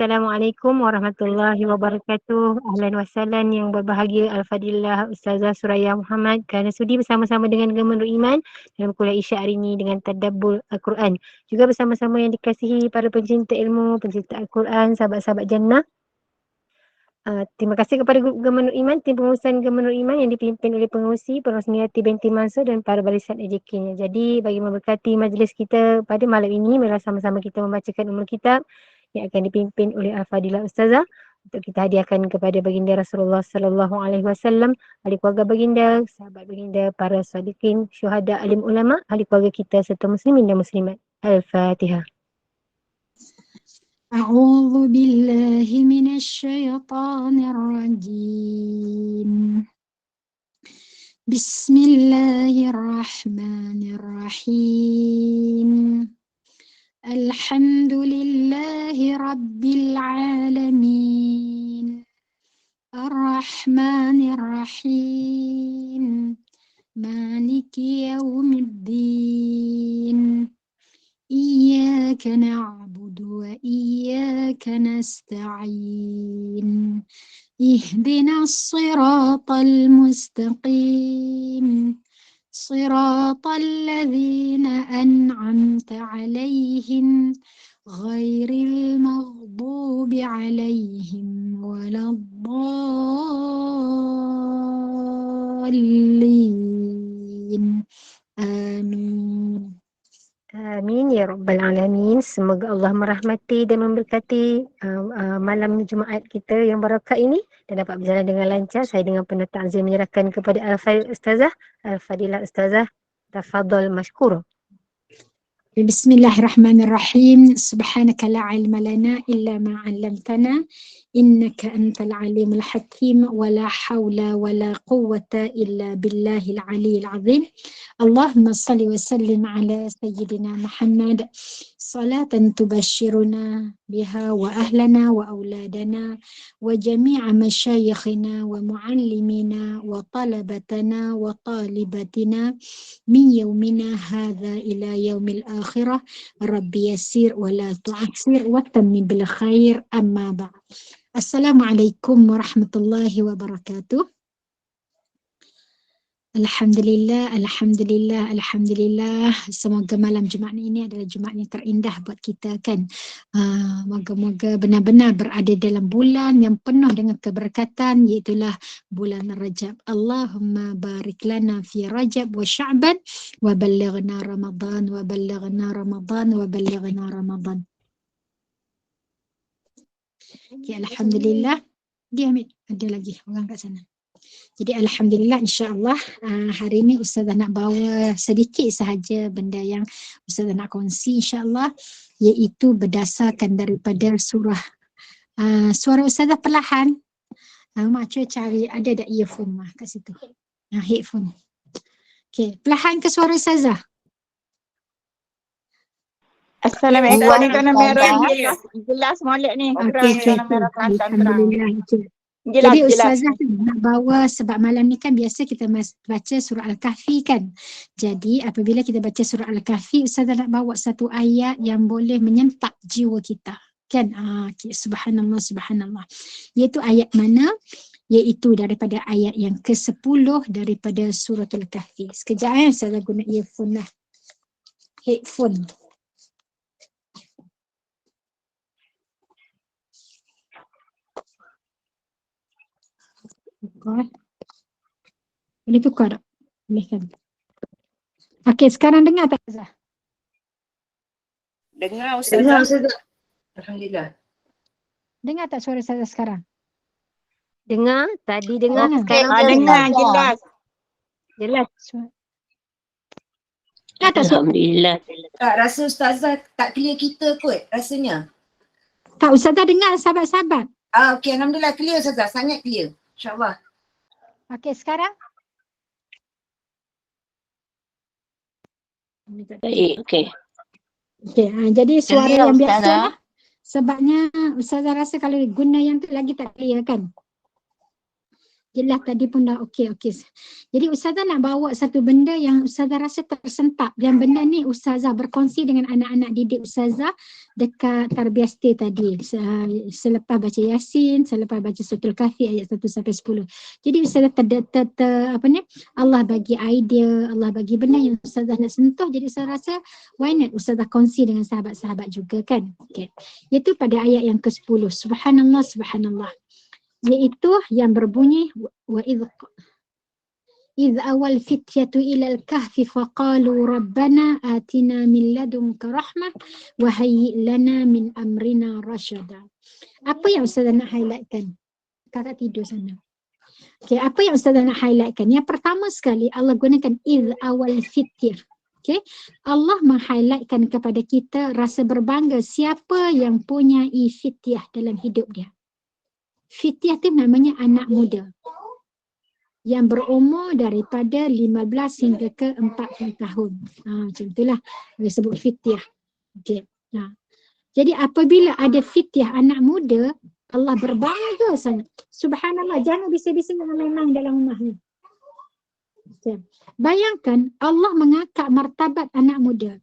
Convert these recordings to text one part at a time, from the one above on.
Assalamualaikum warahmatullahi wabarakatuh. Ahlan wa sahlan yang berbahagia Al-Fadilah Ustazah Suraya Muhammad kerana sudi bersama-sama dengan Gema Nur Iman dalam kuliah Isyak hari ini dengan tadabbur Al-Quran. Juga bersama-sama yang dikasihi para pencinta ilmu, pencinta Al-Quran, sahabat-sahabat jannah. Terima kasih kepada grup Gema Nur Iman, tim pengurusan Gema Nur Iman yang dipimpin oleh pengurusi Rosniati binti Mansur dan para barisan AJK-nya. Jadi bagi memberkati majlis kita pada malam ini, mari sama-sama kita membacakan Ummul Kitab yang akan dipimpin oleh Al-Fadilah Ustazah untuk kita hadiahkan kepada baginda Rasulullah sallallahu alaihi wasallam, ahli keluarga baginda, sahabat baginda, para sadiqin, syuhada, alim ulama, ahli keluarga kita serta muslimin dan muslimat. Al-Fatihah. A'udzu billahi minasyaitonir rajim. Bismillahirrahmanirrahim. Alhamdulillahi Rabbil Alamin. Ar-Rahmanir Rahim. Maliki Yawmiddin. Iyyaka na'budu wa iyyaka nasta'in. Ihdinas siratal mustaqim. صراط الذين أنعمت عليهم غير المغضوب عليهم ولا الضالين آمين. Amin ya rabbal alamin. Semoga Allah merahmati dan memberkati malam Jumaat kita yang barakah ini dan dapat berjalan dengan lancar. Saya dengan penuh ta'zim menyerahkan kepada Al-Fadilah Ustazah. Tafadhal mashkura. Bismillahirrahmanirrahim. Subhanaka la ilma lana illa ma 'allamtana innaka antal alimul hakim wa la haula wa la quwwata illa billahil aliyyil azim. Allahumma salli wa sallim ala sayyidina Muhammad salatan tubashshiruna biha wa ahlana wa auladana wa jami'a masyayikhina wa muallimina wa talabatana wa talibatina min yaumina hadha ila yaumil akhirah. Rabbi yassir wa la tu'assir wa tammim bil khair, amma ba'd. Assalamualaikum warahmatullahi wabarakatuh. Alhamdulillah, alhamdulillah, alhamdulillah. Semoga malam Jumaat ini adalah Jumaat yang terindah buat kita kan. Moga-moga benar-benar berada dalam bulan yang penuh dengan keberkatan, iaitulah bulan Rajab. Allahumma barik lana fi Rajab wa Sya'ban wa ballighna Ramadan wa ballighna Ramadan wa ballighna Ramadan. Okay, alhamdulillah. Dia ambil, ada lagi orang kat sana. Jadi alhamdulillah, insya-Allah hari ini Ustazah nak bawa sedikit sahaja benda yang Ustazah nak kongsi insya-Allah, iaitu berdasarkan daripada surah. Suara Ustazah perlahan. Mak cuba cari ada tak earphone kat situ. Headphone. Okey, perlahan ke suara Ustazah? Assalamualaikum warahmatullahi wabarakatuh. Jelas molek ni. Okey. Alhamdulillah. Jadi Ustazah nak bawa, sebab malam ni kan biasa kita baca surah Al-Kahfi kan. Jadi apabila kita baca surah Al-Kahfi, Ustazah nak bawa satu ayat yang boleh menyentak jiwa kita. Kan? Subhanallah, subhanallah. Iaitu ayat mana? Iaitu daripada ayat yang ke-10 daripada surah Al-Kahfi. Sekejap Ustazah guna earphone lah. Headphone. Boleh tukar tak? Boleh kan? Okey, sekarang dengar tak Ustazah? Dengar Ustazah. Alhamdulillah. Dengar tak suara Ustazah sekarang? Dengar, tadi dengar, sekarang dengar jelas. Jelas. Alhamdulillah. Tak rasa Ustazah tak clear kita kot rasanya. Tak, Ustazah dengar sahabat-sahabat. Okey, alhamdulillah clear Ustazah, sangat clear. InsyaAllah. Okey, sekarang? Baik, okey. Okey, jadi suara Clear, yang Ustazah. biasa lah. Sebabnya Ustazah rasa kalau guna yang tu lagi tak clear kan? Jelas tadi pun dah okey. Jadi Ustazah nak bawa satu benda yang Ustazah rasa tersentak. Dan benda ni Ustazah berkongsi dengan anak-anak didik Ustazah dekat Tarbiyah Stay tadi. Selepas baca Yasin, selepas baca Suratul Kahfi ayat 1 sampai 10. Jadi Ustazah Allah bagi idea, Allah bagi benda yang Ustazah nak sentuh. Jadi saya rasa why not Ustazah kongsi dengan sahabat-sahabat juga kan. Okay. Iaitu pada ayat yang ke-10. Subhanallah, subhanallah. Iaitu yang berbunyi wa idh awal fityatu ilal kahfi faqalu rabbana atina min ladunka rahmah wa hayyi lana min amrina rasyada. Apa yang Ustazah nak highlightkan? Kakak tidur sana. Okay, apa yang Ustazah nak highlightkan? Yang pertama sekali Allah gunakan idh awal fityah. Okay, Allah meng-highlightkan kepada kita rasa berbangga siapa yang punya fityah dalam hidup dia. Fityah tu namanya anak muda yang berumur daripada 15 hingga ke 40 tahun. Macam itulah dia sebut fityah. Okay. Jadi apabila ada fityah anak muda, Allah berbangga sangat. Subhanallah, jangan bising-bising dengan memang dalam rumah ni. Okay. Bayangkan Allah mengangkat martabat anak muda.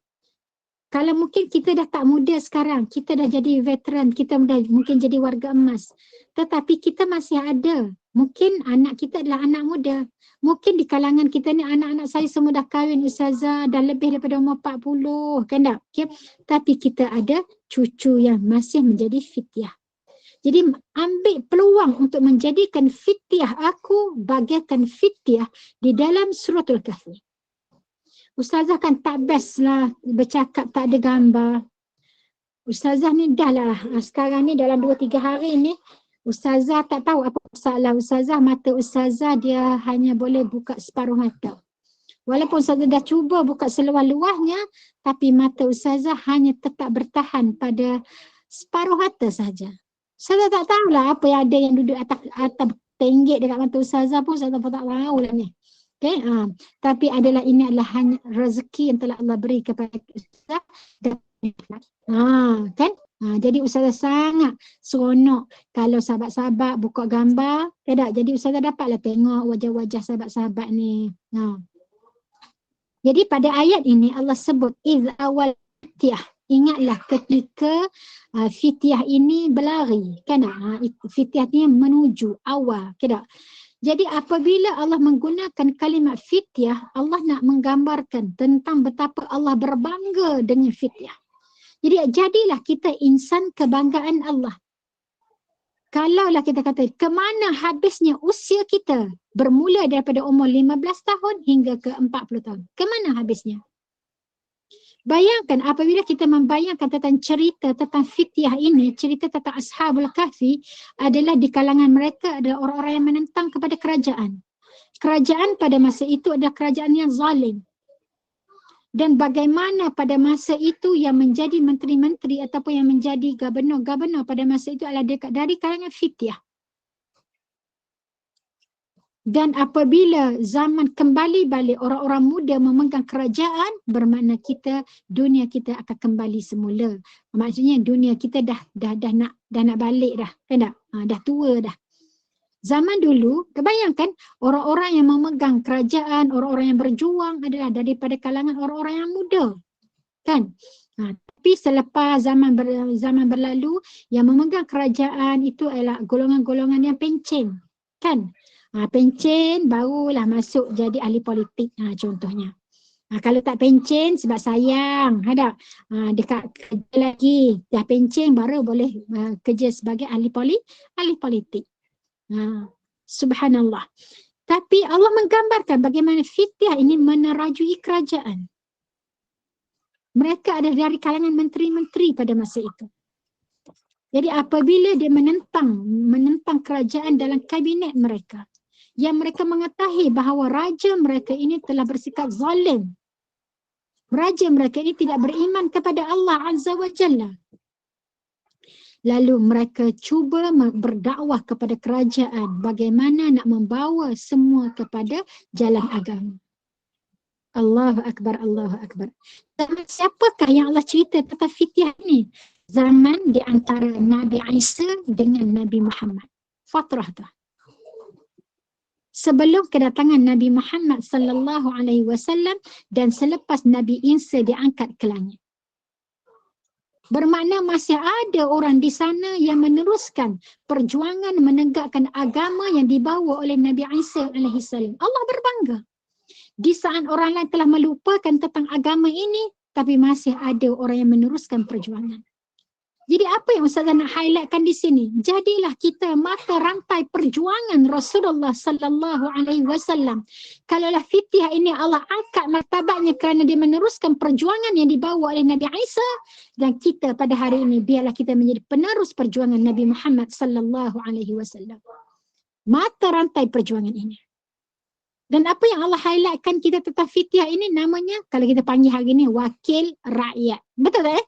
Kalau mungkin kita dah tak muda sekarang, kita dah jadi veteran, kita dah mungkin jadi warga emas. Tetapi kita masih ada. Mungkin anak kita adalah anak muda. Mungkin di kalangan kita ni anak-anak saya semua dah kahwin Ustazah, dah lebih daripada umur 40, kan tak? Okay. Tapi kita ada cucu yang masih menjadi fityah. Jadi ambil peluang untuk menjadikan fityah aku bagaikan fityah di dalam Suratul Kahfi. Ustazah kan tak best lah bercakap tak ada gambar. Ustazah ni dah lah sekarang ni dalam 2-3 hari ni Ustazah tak tahu apa masalah Ustazah. Mata Ustazah dia hanya boleh buka separuh mata. Walaupun Ustazah dah cuba buka seluas-luasnya, tapi mata Ustazah hanya tetap bertahan pada separuh mata saja. Ustazah tak tahulah apa yang ada yang duduk atas tenggek dekat mata Ustazah pun Ustazah pun tak tahu lah ni. Okay, tapi ini adalah hanya rezeki yang telah Allah beri kepada Ustazah. Kan? Jadi Ustazah sangat seronok kalau sahabat-sahabat buka gambar. Tak? Jadi Ustazah dapatlah tengok wajah-wajah sahabat-sahabat ni. Jadi pada ayat ini Allah sebut idh awal fityah. Ingatlah ketika fityah ini berlari. Kan? Fityah ni menuju awal. Kan? Jadi apabila Allah menggunakan kalimat fityah, Allah nak menggambarkan tentang betapa Allah berbangga dengan fityah. Jadi jadilah kita insan kebanggaan Allah. Kalaulah kita kata kemana habisnya usia kita bermula daripada umur 15 tahun hingga ke 40 tahun. Kemana habisnya? Bayangkan apabila kita membayangkan tentang cerita tentang fityah ini, cerita tentang Ashabul Kahfi adalah di kalangan mereka adalah orang-orang yang menentang kepada kerajaan. Kerajaan pada masa itu adalah kerajaan yang zalim. Dan bagaimana pada masa itu yang menjadi menteri-menteri ataupun yang menjadi gubernur-gubernur pada masa itu adalah dari kalangan fityah. Dan apabila zaman kembali balik orang-orang muda memegang kerajaan, bermakna dunia kita akan kembali semula. Maksudnya dunia kita dah nak balik dah, kan tak? Dah tua dah. Zaman dulu, kebayangkan orang-orang yang memegang kerajaan, orang-orang yang berjuang adalah daripada kalangan orang-orang yang muda. Kan? Tapi selepas zaman berlalu, yang memegang kerajaan itu adalah golongan-golongan yang pencen. Kan? Pencen barulah masuk jadi ahli politik contohnya. Kalau tak pencen sebab sayang, ada dekat kerja lagi dah pencen baru boleh kerja sebagai ahli politik. Subhanallah. Tapi Allah menggambarkan bagaimana fityah ini menerajui kerajaan. Mereka ada dari kalangan menteri-menteri pada masa itu. Jadi apabila dia menentang kerajaan dalam kabinet mereka, yang mereka mengetahui bahawa raja mereka ini telah bersikap zalim. Raja mereka ini tidak beriman kepada Allah Azza wa Jalla. Lalu mereka cuba berdakwah kepada kerajaan bagaimana nak membawa semua kepada jalan agama. Allahu Akbar, Allahu Akbar. Zaman siapakah yang Allah cerita tentang fityah ini? Zaman di antara Nabi Isa dengan Nabi Muhammad. Fatrah tu. sebelum kedatangan Nabi Muhammad sallallahu alaihi wasallam dan selepas Nabi Isa diangkat ke langit. Bermakna masih ada orang di sana yang meneruskan perjuangan menegakkan agama yang dibawa oleh Nabi Isa alaihi salam. Allah berbangga. Di saat orang lain telah melupakan tentang agama ini, tapi masih ada orang yang meneruskan perjuangan. Jadi apa yang Ustazah nak highlightkan di sini? Jadilah kita mata rantai perjuangan Rasulullah sallallahu alaihi wasallam. Kalaulah fitiah ini Allah angkat martabatnya kerana dia meneruskan perjuangan yang dibawa oleh Nabi Isa, dan kita pada hari ini biarlah kita menjadi penerus perjuangan Nabi Muhammad sallallahu alaihi wasallam. Mata rantai perjuangan ini. Dan apa yang Allah highlightkan kita tentang fitiah ini namanya, kalau kita panggil hari ini, wakil rakyat. Betul tak?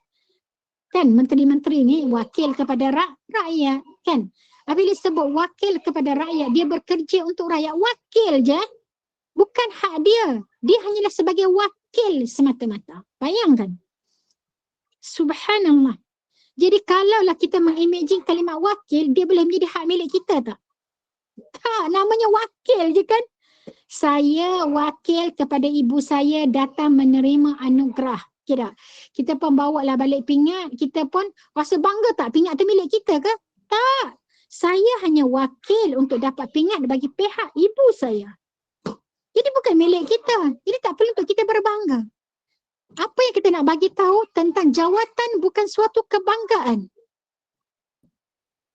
Kan menteri-menteri ni wakil kepada rakyat, kan? Apabila sebut wakil kepada rakyat, dia bekerja untuk rakyat, wakil je. Bukan hak dia. Dia hanyalah sebagai wakil semata-mata. Bayangkan. Subhanallah. Jadi kalaulah kita mengimagine kalimat wakil, dia boleh menjadi hak milik kita tak? Tak, namanya wakil je kan? Saya wakil kepada ibu saya datang menerima anugerah. Kira kita pun bawa lah balik pingat, kita pun rasa bangga tak pingat tu milik kita ke? Tak. Saya hanya wakil untuk dapat pingat bagi pihak ibu saya. Jadi bukan milik kita. Jadi tak perlu untuk kita berbangga. Apa yang kita nak bagi tahu tentang jawatan bukan suatu kebanggaan.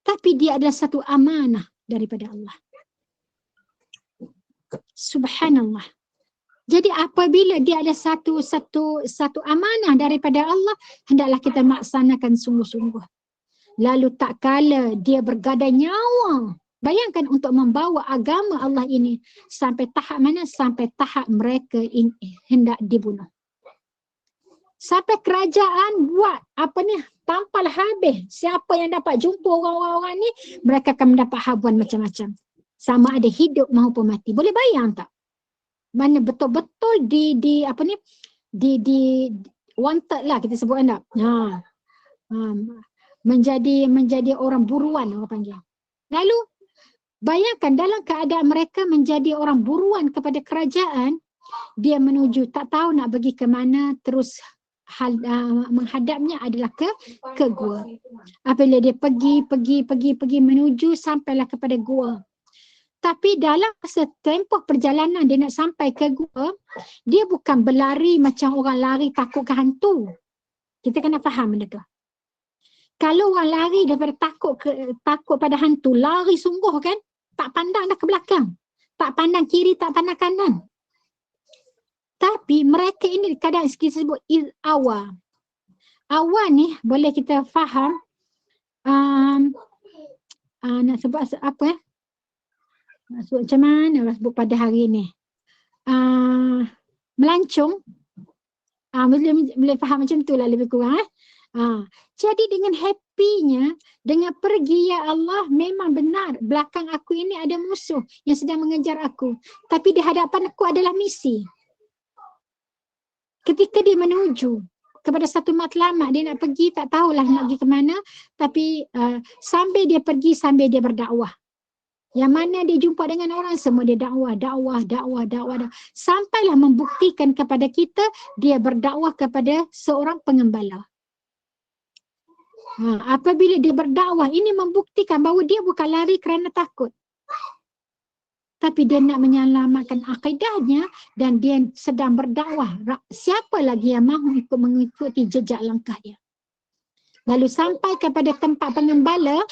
Tapi dia adalah satu amanah daripada Allah. Subhanallah. Jadi apabila dia ada satu amanah daripada Allah, hendaklah kita laksanakan sungguh-sungguh. Lalu tak kala dia bergadai nyawa, bayangkan untuk membawa agama Allah ini sampai tahap mana? Sampai tahap mereka hendak dibunuh. Sampai kerajaan buat tampal habis. Siapa yang dapat jumpa orang-orang ni, mereka akan mendapat habuan macam-macam. Sama ada hidup maupun mati. Boleh bayang tak? Mana betul-betul di wanted lah kita sebut tak? Menjadi orang buruan orang panggil. Lalu bayangkan dalam keadaan mereka menjadi orang buruan kepada kerajaan, dia menuju tak tahu nak pergi ke mana, terus menghadapnya adalah ke gua. Apabila dia pergi menuju sampailah kepada gua. Tapi dalam tempoh perjalanan dia nak sampai ke gua, dia bukan berlari macam orang lari takut ke hantu. Kita kena faham benda tu. Kalau orang lari daripada takut pada hantu, lari sungguh kan, tak pandang dah ke belakang. Tak pandang kiri, tak pandang kanan. Tapi mereka ini kadang kita sebut awa. Awa ni boleh kita faham, nak sebut apa ya? Sebut macam mana lah sebut pada hari ni, melancong, boleh faham macam tu lah lebih kurang. Jadi dengan happynya, dengan pergi ya Allah, memang benar belakang aku ini ada musuh yang sedang mengejar aku, tapi di hadapan aku adalah misi. Ketika dia menuju kepada satu matlamat, dia nak pergi, tak tahulah nak pergi ke mana, tapi sambil dia pergi, sambil dia berdakwah. Yang mana dia jumpa dengan orang, semua dia dakwah. Sampailah membuktikan kepada kita, dia berdakwah kepada seorang pengembala. Apabila dia berdakwah, ini membuktikan bahawa dia bukan lari kerana takut. Tapi dia nak menyelamatkan akidahnya dan dia sedang berdakwah. Siapa lagi yang mahu mengikuti jejak langkah dia? Lalu sampai kepada tempat pengembala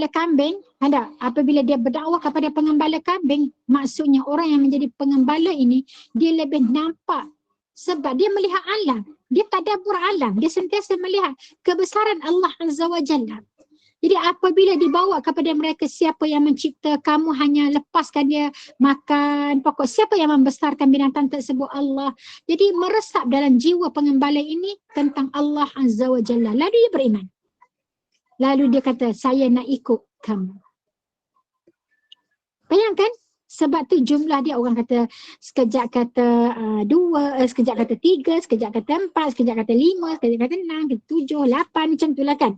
kambing, ada apabila dia berdakwah kepada pengembala kambing, maksudnya orang yang menjadi pengembala ini dia lebih nampak sebab dia melihat alam, dia tadabbur alam, dia sentiasa melihat kebesaran Allah Azza wa Jalla. Jadi apabila dibawa kepada mereka, siapa yang mencipta kamu, hanya lepaskan dia makan pokok, siapa yang membesarkan binatang tersebut? Allah. Jadi meresap dalam jiwa pengembala ini tentang Allah Azza wa Jalla. Lalu dia beriman. Lalu dia kata, saya nak ikut kamu. Bayangkan, Sebab tu jumlah dia orang kata sekejap kata 2, sekejap kata 3, sekejap kata 4, sekejap kata 5, sekejap kata 6, 7, 8 macam itulah kan.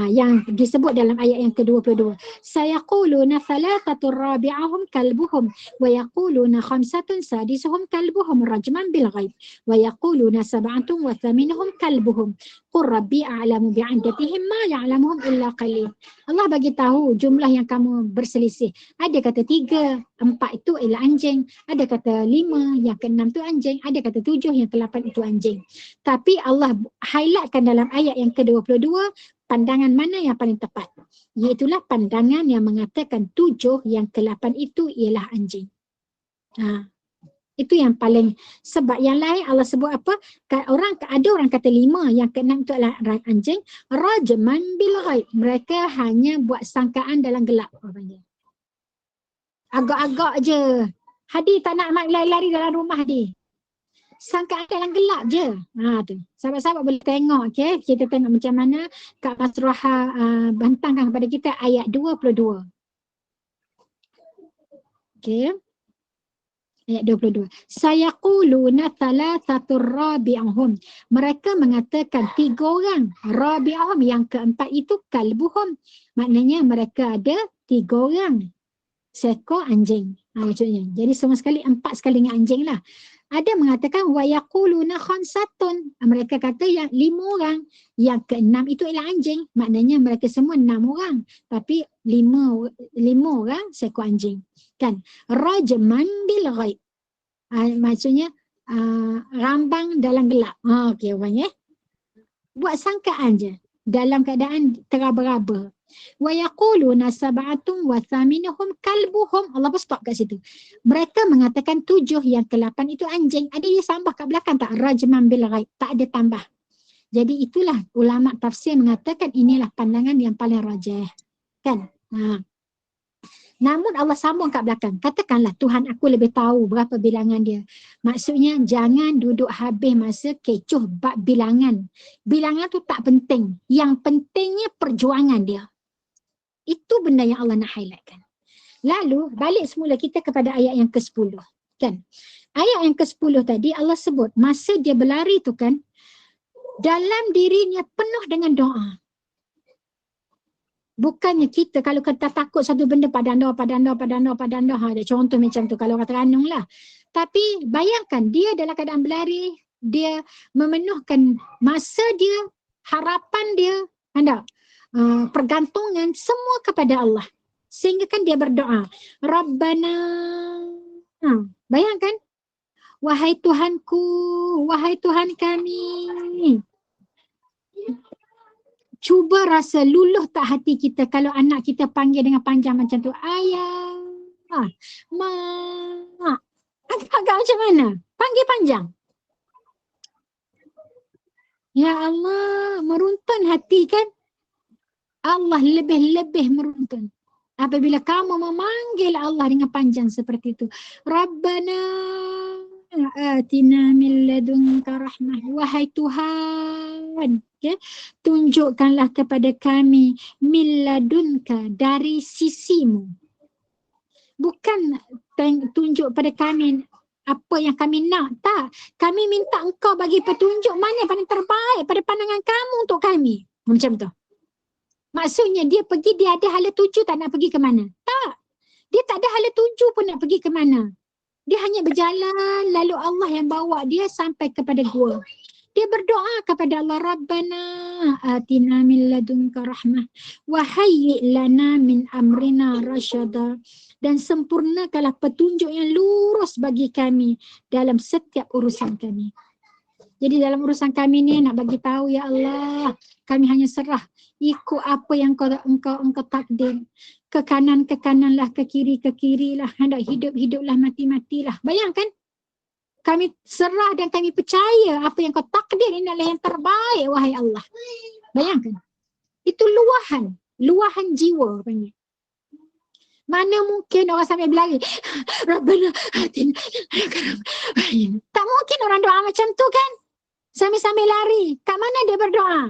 Yang disebut dalam ayat yang ke-22. Sayaquluna thalathatur rabi'ahum kalbuhum wa yaquluna khamsatun sadisuhum kalbuhum rajman bil ghaib wa yaquluna sab'atun wa thaminuhum kalbuhum qur rabbi a'lamu bi'addatihim ma ya'lamuhum illa qalil. Allah bagi tahu jumlah yang kamu berselisih. Ada kata 3, 4 itu ialah anjing. Ada kata 5, yang ke-6 itu anjing. Ada kata 7, yang ke-8 itu anjing. Tapi Allah highlightkan dalam ayat yang ke-22, pandangan mana yang paling tepat. Iaitulah pandangan yang mengatakan 7, yang ke-8 itu ialah anjing. Itu yang paling, sebab yang lain Allah sebut apa? Ada orang kata 5, yang ke-6 itu adalah anjing. Rajman bil ghaib. Mereka hanya buat sangkaan dalam gelap. Agak-agak je. Hadi tak nak lari-lari dalam rumah Hadi. Sangkaan dalam gelap je. Tu. Sahabat-sahabat boleh tengok. Okay? Kita tengok macam mana Kak Masruha bantangkan kepada kita ayat 22. Okay. Ayat 22. Sayaquluna thalathatur rabi'ahum. Mereka mengatakan 3 orang. Rabi'ahum, yang keempat itu kalbuhum. Maknanya mereka ada 3 orang. Seekor anjing. Maksudnya. Jadi semua sekali 4 sekali dengan anjing lah. Ada mengatakan wa yaquluna khamsatun. Mereka kata yang 5 orang. Yang ke-6 itu ialah anjing. Maknanya mereka semua 6 orang. Tapi 5 orang seekor anjing. Kan? Rajman bil ghaib. Maksudnya rambang dalam gelap. Okey orang buat sangkaan je dalam keadaan teraba-raba. Wa yaquluna sab'atun wa thaminuhum kalbuhum. Allah pun stop kat situ. Mereka mengatakan 7, yang ke-8 itu anjing. Ada dia tambah kat belakang tak? Rajman bil ghaib. Tak ada tambah. Jadi itulah ulama tafsir mengatakan inilah pandangan yang paling rajih. Kan? Namun Allah sambung kat belakang. Katakanlah Tuhan aku lebih tahu berapa bilangan dia. Maksudnya jangan duduk habis masa kecoh bab bilangan. Bilangan tu tak penting. Yang pentingnya perjuangan dia. Itu benda yang Allah nak highlightkan. Lalu balik semula kita kepada ayat yang ke-10. Kan? Ayat yang ke-10 tadi Allah sebut masa dia berlari tu kan, dalam dirinya penuh dengan doa. Bukannya kita kalau kita takut satu benda padan doa. Contoh macam tu kalau orang Terengganu lah. Tapi bayangkan dia dalam keadaan berlari, dia memenuhkan masa dia, harapan dia, pergantungan semua kepada Allah. Sehingga kan dia berdoa, Rabbana. Bayangkan, wahai Tuhanku, wahai Tuhan kami. Cuba rasa luluh tak hati kita kalau anak kita panggil dengan panjang macam tu. Ayah, mak. Agak macam mana? Panggil panjang. Ya Allah, meruntun hati kan? Allah lebih-lebih meruntun. Apabila kamu memanggil Allah dengan panjang seperti itu. Rabbana atina min ladunka rahmah. Wahai Tuhan, tunjukkanlah kepada kami min ladunka, dari sisimu. Bukan tunjuk pada kami apa yang kami nak. Tak. Kami minta engkau bagi petunjuk mana yang paling terbaik pada pandangan kamu untuk kami. Macam tu. Maksudnya dia pergi, dia ada hala tuju tak nak pergi ke mana? Tak. Dia tak ada hala tuju pun nak pergi ke mana. Dia hanya berjalan, lalu Allah yang bawa dia sampai kepada gua. Dia berdoa kepada Allah, Rabbana atina min ladunka rahmah wa hayyi' lana min amrina rasyada. Dan sempurnakanlah petunjuk yang lurus bagi kami dalam setiap urusan kami. Jadi dalam urusan kami ni nak bagi tahu, ya Allah, kami hanya serah ikut apa yang engkau takdir. Ke kanan lah, ke kiri lah, hendak hidup-hiduplah, mati-matilah. Bayangkan, kami serah dan kami percaya apa yang kau takdir ini adalah yang terbaik, wahai Allah. Bayangkan, itu luahan jiwa panggil. Mana mungkin orang sampai berlari, Rabbana atina. Tak mungkin orang doa macam tu kan? Sambil-sambil lari. Kat mana dia berdoa?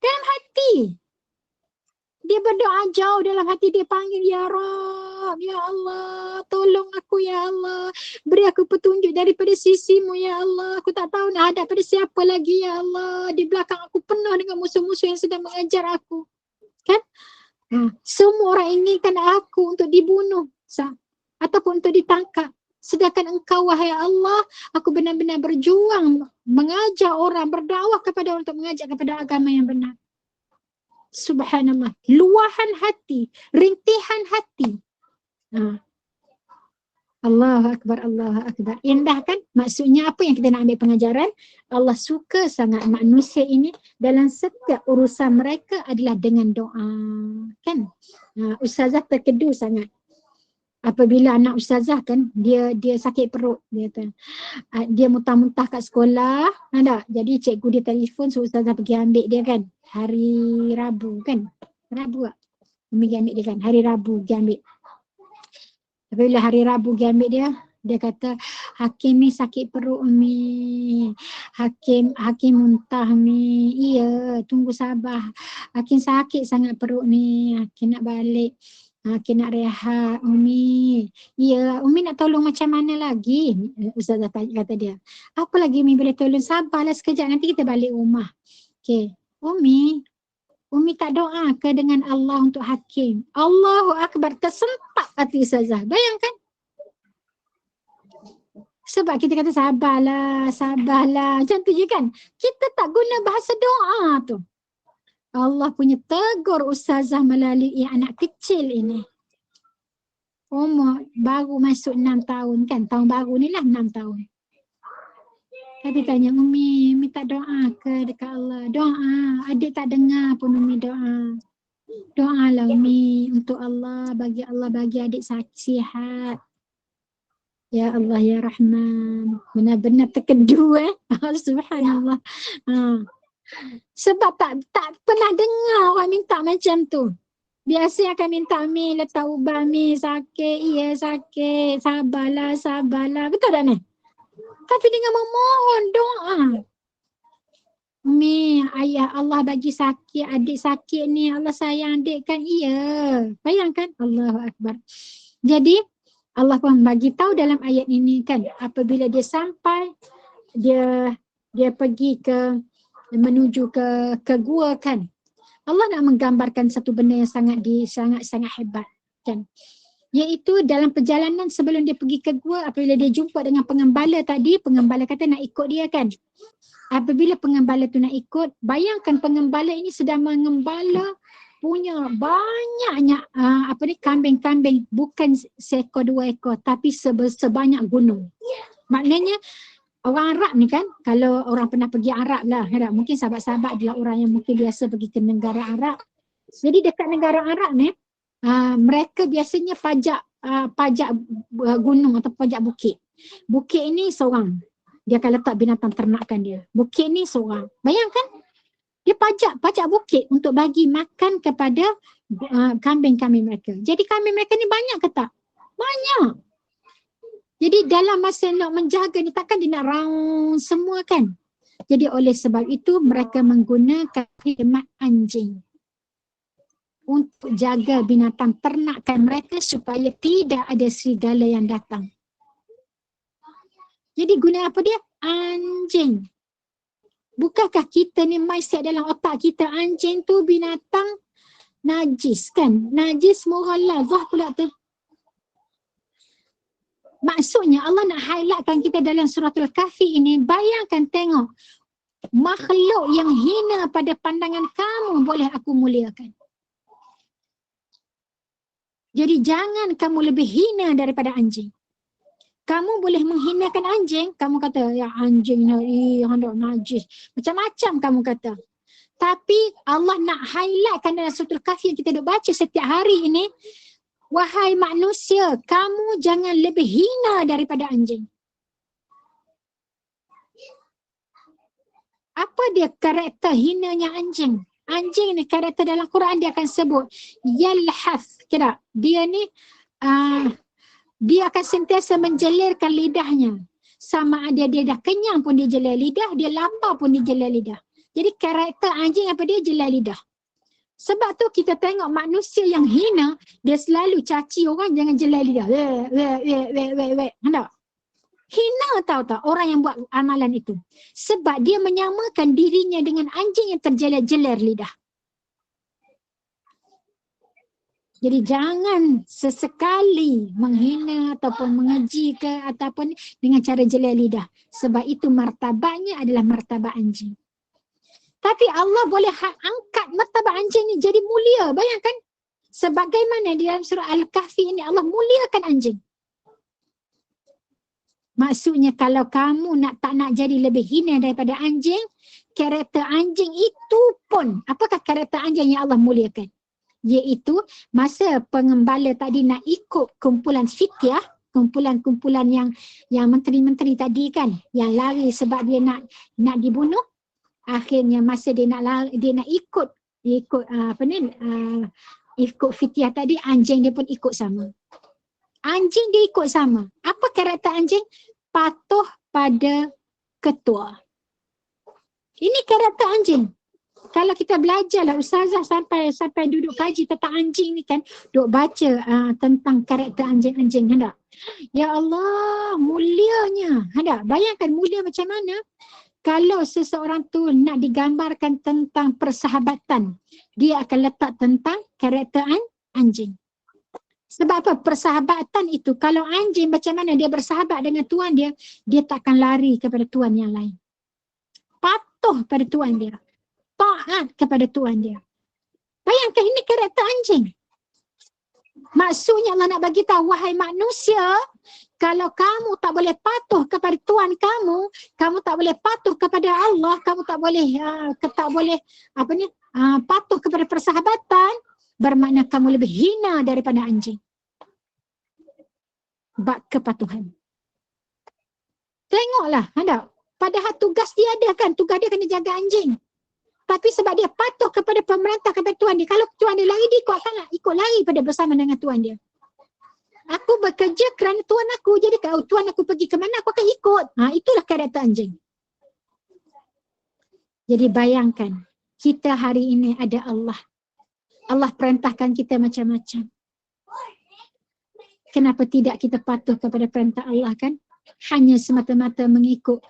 Dalam hati. Dia berdoa jauh dalam hati, dia panggil, Ya Rab. jawab. Ya Allah, tolong aku ya Allah. Beri aku petunjuk daripada sisimu ya Allah. Aku tak tahu nak hadap pada siapa lagi ya Allah. Di belakang aku penuh dengan musuh-musuh yang sedang mengejar aku. Kan? Semua orang inginkan aku untuk dibunuh ataupun untuk ditangkap. Sedangkan engkau wahai Allah, aku benar-benar berjuang mengajar orang, berdakwah kepada orang untuk mengajak kepada agama yang benar. Subhanallah, luahan hati, rintihan hati. Allahu Akbar, Allahu Akbar. Indah kan? Maksudnya apa yang kita nak ambil pengajaran? Allah suka sangat manusia ini dalam setiap urusan mereka adalah dengan doa. Kan? Ustazah terkedu sangat. Apabila anak ustazah kan, dia sakit perut. Dia muntah-muntah kat sekolah. Jadi cikgu dia telefon suruh ustazah pergi ambil dia kan. Hari Rabu kan? Rabu tak? Pergi ambil dia kan? Hari Rabu pergi ambil. Apabila hari Rabu pergi ambil dia kata, Hakim ni sakit perut Umi. Hakim muntah Umi. Iya, tunggu sabar. Hakim sakit sangat perut ni. Hakim nak balik. Hakim nak rehat Umi. Iya, Umi nak tolong macam mana lagi? Ustazah kata dia. Apa lagi Umi boleh tolong? Sabarlah sekejap, nanti kita balik rumah. Okey. Umi tak doa ke dengan Allah untuk Hakim? Allahu Akbar, tersentak hati Ustazah. Bayangkan. Sebab kita kata sabarlah. Macam tu je kan. Kita tak guna bahasa doa tu. Allah punya tegur Ustazah melalui anak kecil ini. Umur baru masuk 6 tahun kan. Tahun baru ni lah 6 tahun. Tapi tanya, Umi tak doa ke dekat Allah? Doa. Adik tak dengar pun Umi doa. Doalah Umi untuk Allah. Bagi Allah bagi adik sihat. Ya Allah ya Rahman. Benar-benar terkedu Subhanallah. Sebab tak pernah dengar orang minta macam tu. Biasa akan minta Umi letak ubah Umi sakit. Ya sakit. Sabarlah. Betul tak ni? Tapi dengan memohon doa. Umi, ayah Allah bagi sakit, adik sakit ni, Allah sayang adik kan? Iya. Bayangkan, Allahu Akbar. Jadi Allah pun bagi tahu dalam ayat ini kan, apabila dia sampai, dia pergi menuju ke gua kan. Allah nak menggambarkan satu benda yang sangat hebat kan. Iaitu dalam perjalanan sebelum dia pergi ke gua, apabila dia jumpa dengan pengembala tadi, pengembala kata nak ikut dia kan. Apabila pengembala tu nak ikut, bayangkan pengembala ini sedang mengembala punya banyaknya kambing-kambing, bukan seekor 2 ekor tapi sebanyak gunung. Maknanya orang Arab ni kan, kalau orang pernah pergi Arab lah, mungkin sahabat-sahabat adalah orang yang mungkin biasa pergi ke negara Arab. Jadi dekat negara Arab ni, mereka biasanya pajak gunung atau pajak bukit. Bukit ini seorang, dia akan letak binatang ternakan dia. Bukit ni seorang. Bayangkan, dia pajak bukit untuk bagi makan kepada kambing-kambing mereka. Jadi kambing mereka ni banyak ke tak? Banyak. Jadi dalam masa nak menjaga ni, takkan dia nak round semua kan? Jadi oleh sebab itu mereka menggunakan khidmat anjing untuk jaga binatang ternakan mereka supaya tidak ada serigala yang datang. Jadi guna apa dia? Anjing. Bukankah kita ni mindset dalam otak kita, anjing tu binatang najis kan? Najis mughalladhah pula tu. Maksudnya Allah nak highlightkan kita dalam suratul Kahfi ini, bayangkan tengok, makhluk yang hina pada pandangan kamu boleh aku muliakan. Jadi jangan kamu lebih hina daripada anjing. Kamu boleh menghinakan anjing, kamu kata ya anjing ni hendak najis. Macam-macam kamu kata. Tapi Allah nak highlightkan dalam suratul Kahfi yang kita duk baca setiap hari ini, wahai manusia, kamu jangan lebih hina daripada anjing. Apa dia karakter hinanya anjing? Anjing ni karakter dalam Quran dia akan sebut yalhath. Kira dia ni dia akan sentiasa menjelirkan lidahnya. Sama ada dia dah kenyang pun dia jelir lidah, dia lapar pun dia jelir lidah. Jadi karakter anjing apa dia? Jelir lidah. Sebab tu kita tengok manusia yang hina, dia selalu caci orang jangan jelai lidah. Nampak? Hina tahu tak orang yang buat amalan itu. Sebab dia menyamakan dirinya dengan anjing yang terjeler-jeler lidah. Jadi jangan sesekali menghina ataupun mengeji ke ataupun dengan cara jeler lidah. Sebab itu martabatnya adalah martabat anjing. Tapi Allah boleh angkat martabat anjing ni jadi mulia. Bayangkan sebagaimana di dalam surah Al-Kahfi ini Allah muliakan anjing. Maksudnya kalau kamu tak nak jadi lebih hina daripada anjing, karakter anjing itu pun, apakah karakter anjing yang Allah muliakan? Iaitu masa pengembala tadi nak ikut kumpulan fitiah, kumpulan-kumpulan yang menteri-menteri tadi kan, yang lari sebab dia nak dibunuh. Akhirnya masa dia nak lari, dia nak ikut ikut fitiah tadi, anjing dia pun ikut sama. Anjing dia ikut sama. Apa karakter anjing? Patuh pada ketua. Ini karakter anjing. Kalau kita belajarlah ustazah sampai duduk kaji tentang anjing ni kan, duduk baca tentang karakter anjing-anjing, hendak. Ya Allah, mulianya. Hendak bayangkan mulia macam mana? Kalau seseorang tu nak digambarkan tentang persahabatan, dia akan letak tentang karakter anjing. Sebab apa? Persahabatan itu, kalau anjing macam mana dia bersahabat dengan tuan dia, dia takkan lari kepada tuan yang lain. Patuh pada tuan dia. Taat kepada tuan dia. Bayangkan ini karakter anjing. Maksudnya Allah nak bagi tahu, wahai manusia, kalau kamu tak boleh patuh kepada tuan kamu tak boleh patuh kepada Allah, kamu tak boleh patuh kepada persahabatan, bermakna kamu lebih hina daripada anjing. Bab kepatuhan. Tengoklah, hendak. Padahal tugas dia ada kan, tugas dia kena jaga anjing. Tapi sebab dia patuh kepada pemerintah, kepada tuan dia. Kalau tuan dia lari, dia ikut lari pada bersama dengan tuan dia. Aku bekerja kerana tuan aku. Jadi kalau tuan aku pergi ke mana, aku akan ikut. Itulah karakter anjing. Jadi bayangkan, kita hari ini ada Allah. Allah perintahkan kita macam-macam. Kenapa tidak kita patuh kepada perintah Allah kan? Hanya semata-mata mengikut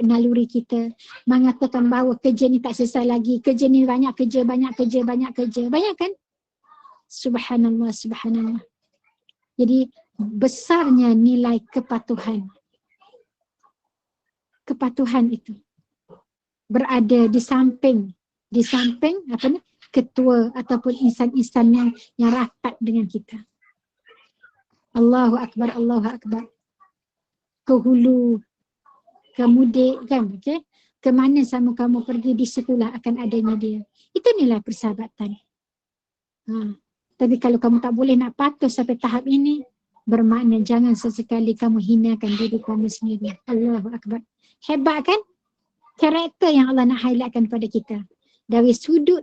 naluri kita, mengatakan bahawa kerja ni tak selesai lagi, kerja ni banyak kerja. Bayangkan? Subhanallah, subhanallah. Jadi besarnya nilai kepatuhan. Kepatuhan itu berada di samping ketua ataupun insan-insan yang rapat dengan kita. Allahu Akbar, Allahu Akbar. Ke hulu, ke mudik kan, okay? Ke mana sama kamu pergi, di situlah akan adanya dia. Itu nilai persahabatan. Tapi kalau kamu tak boleh nak patuh sampai tahap ini, bermakna jangan sesekali kamu hinakan diri kamu sendiri. Allahu Akbar. Hebat kan? Karakter yang Allah nak highlightkan pada kita. Dari sudut,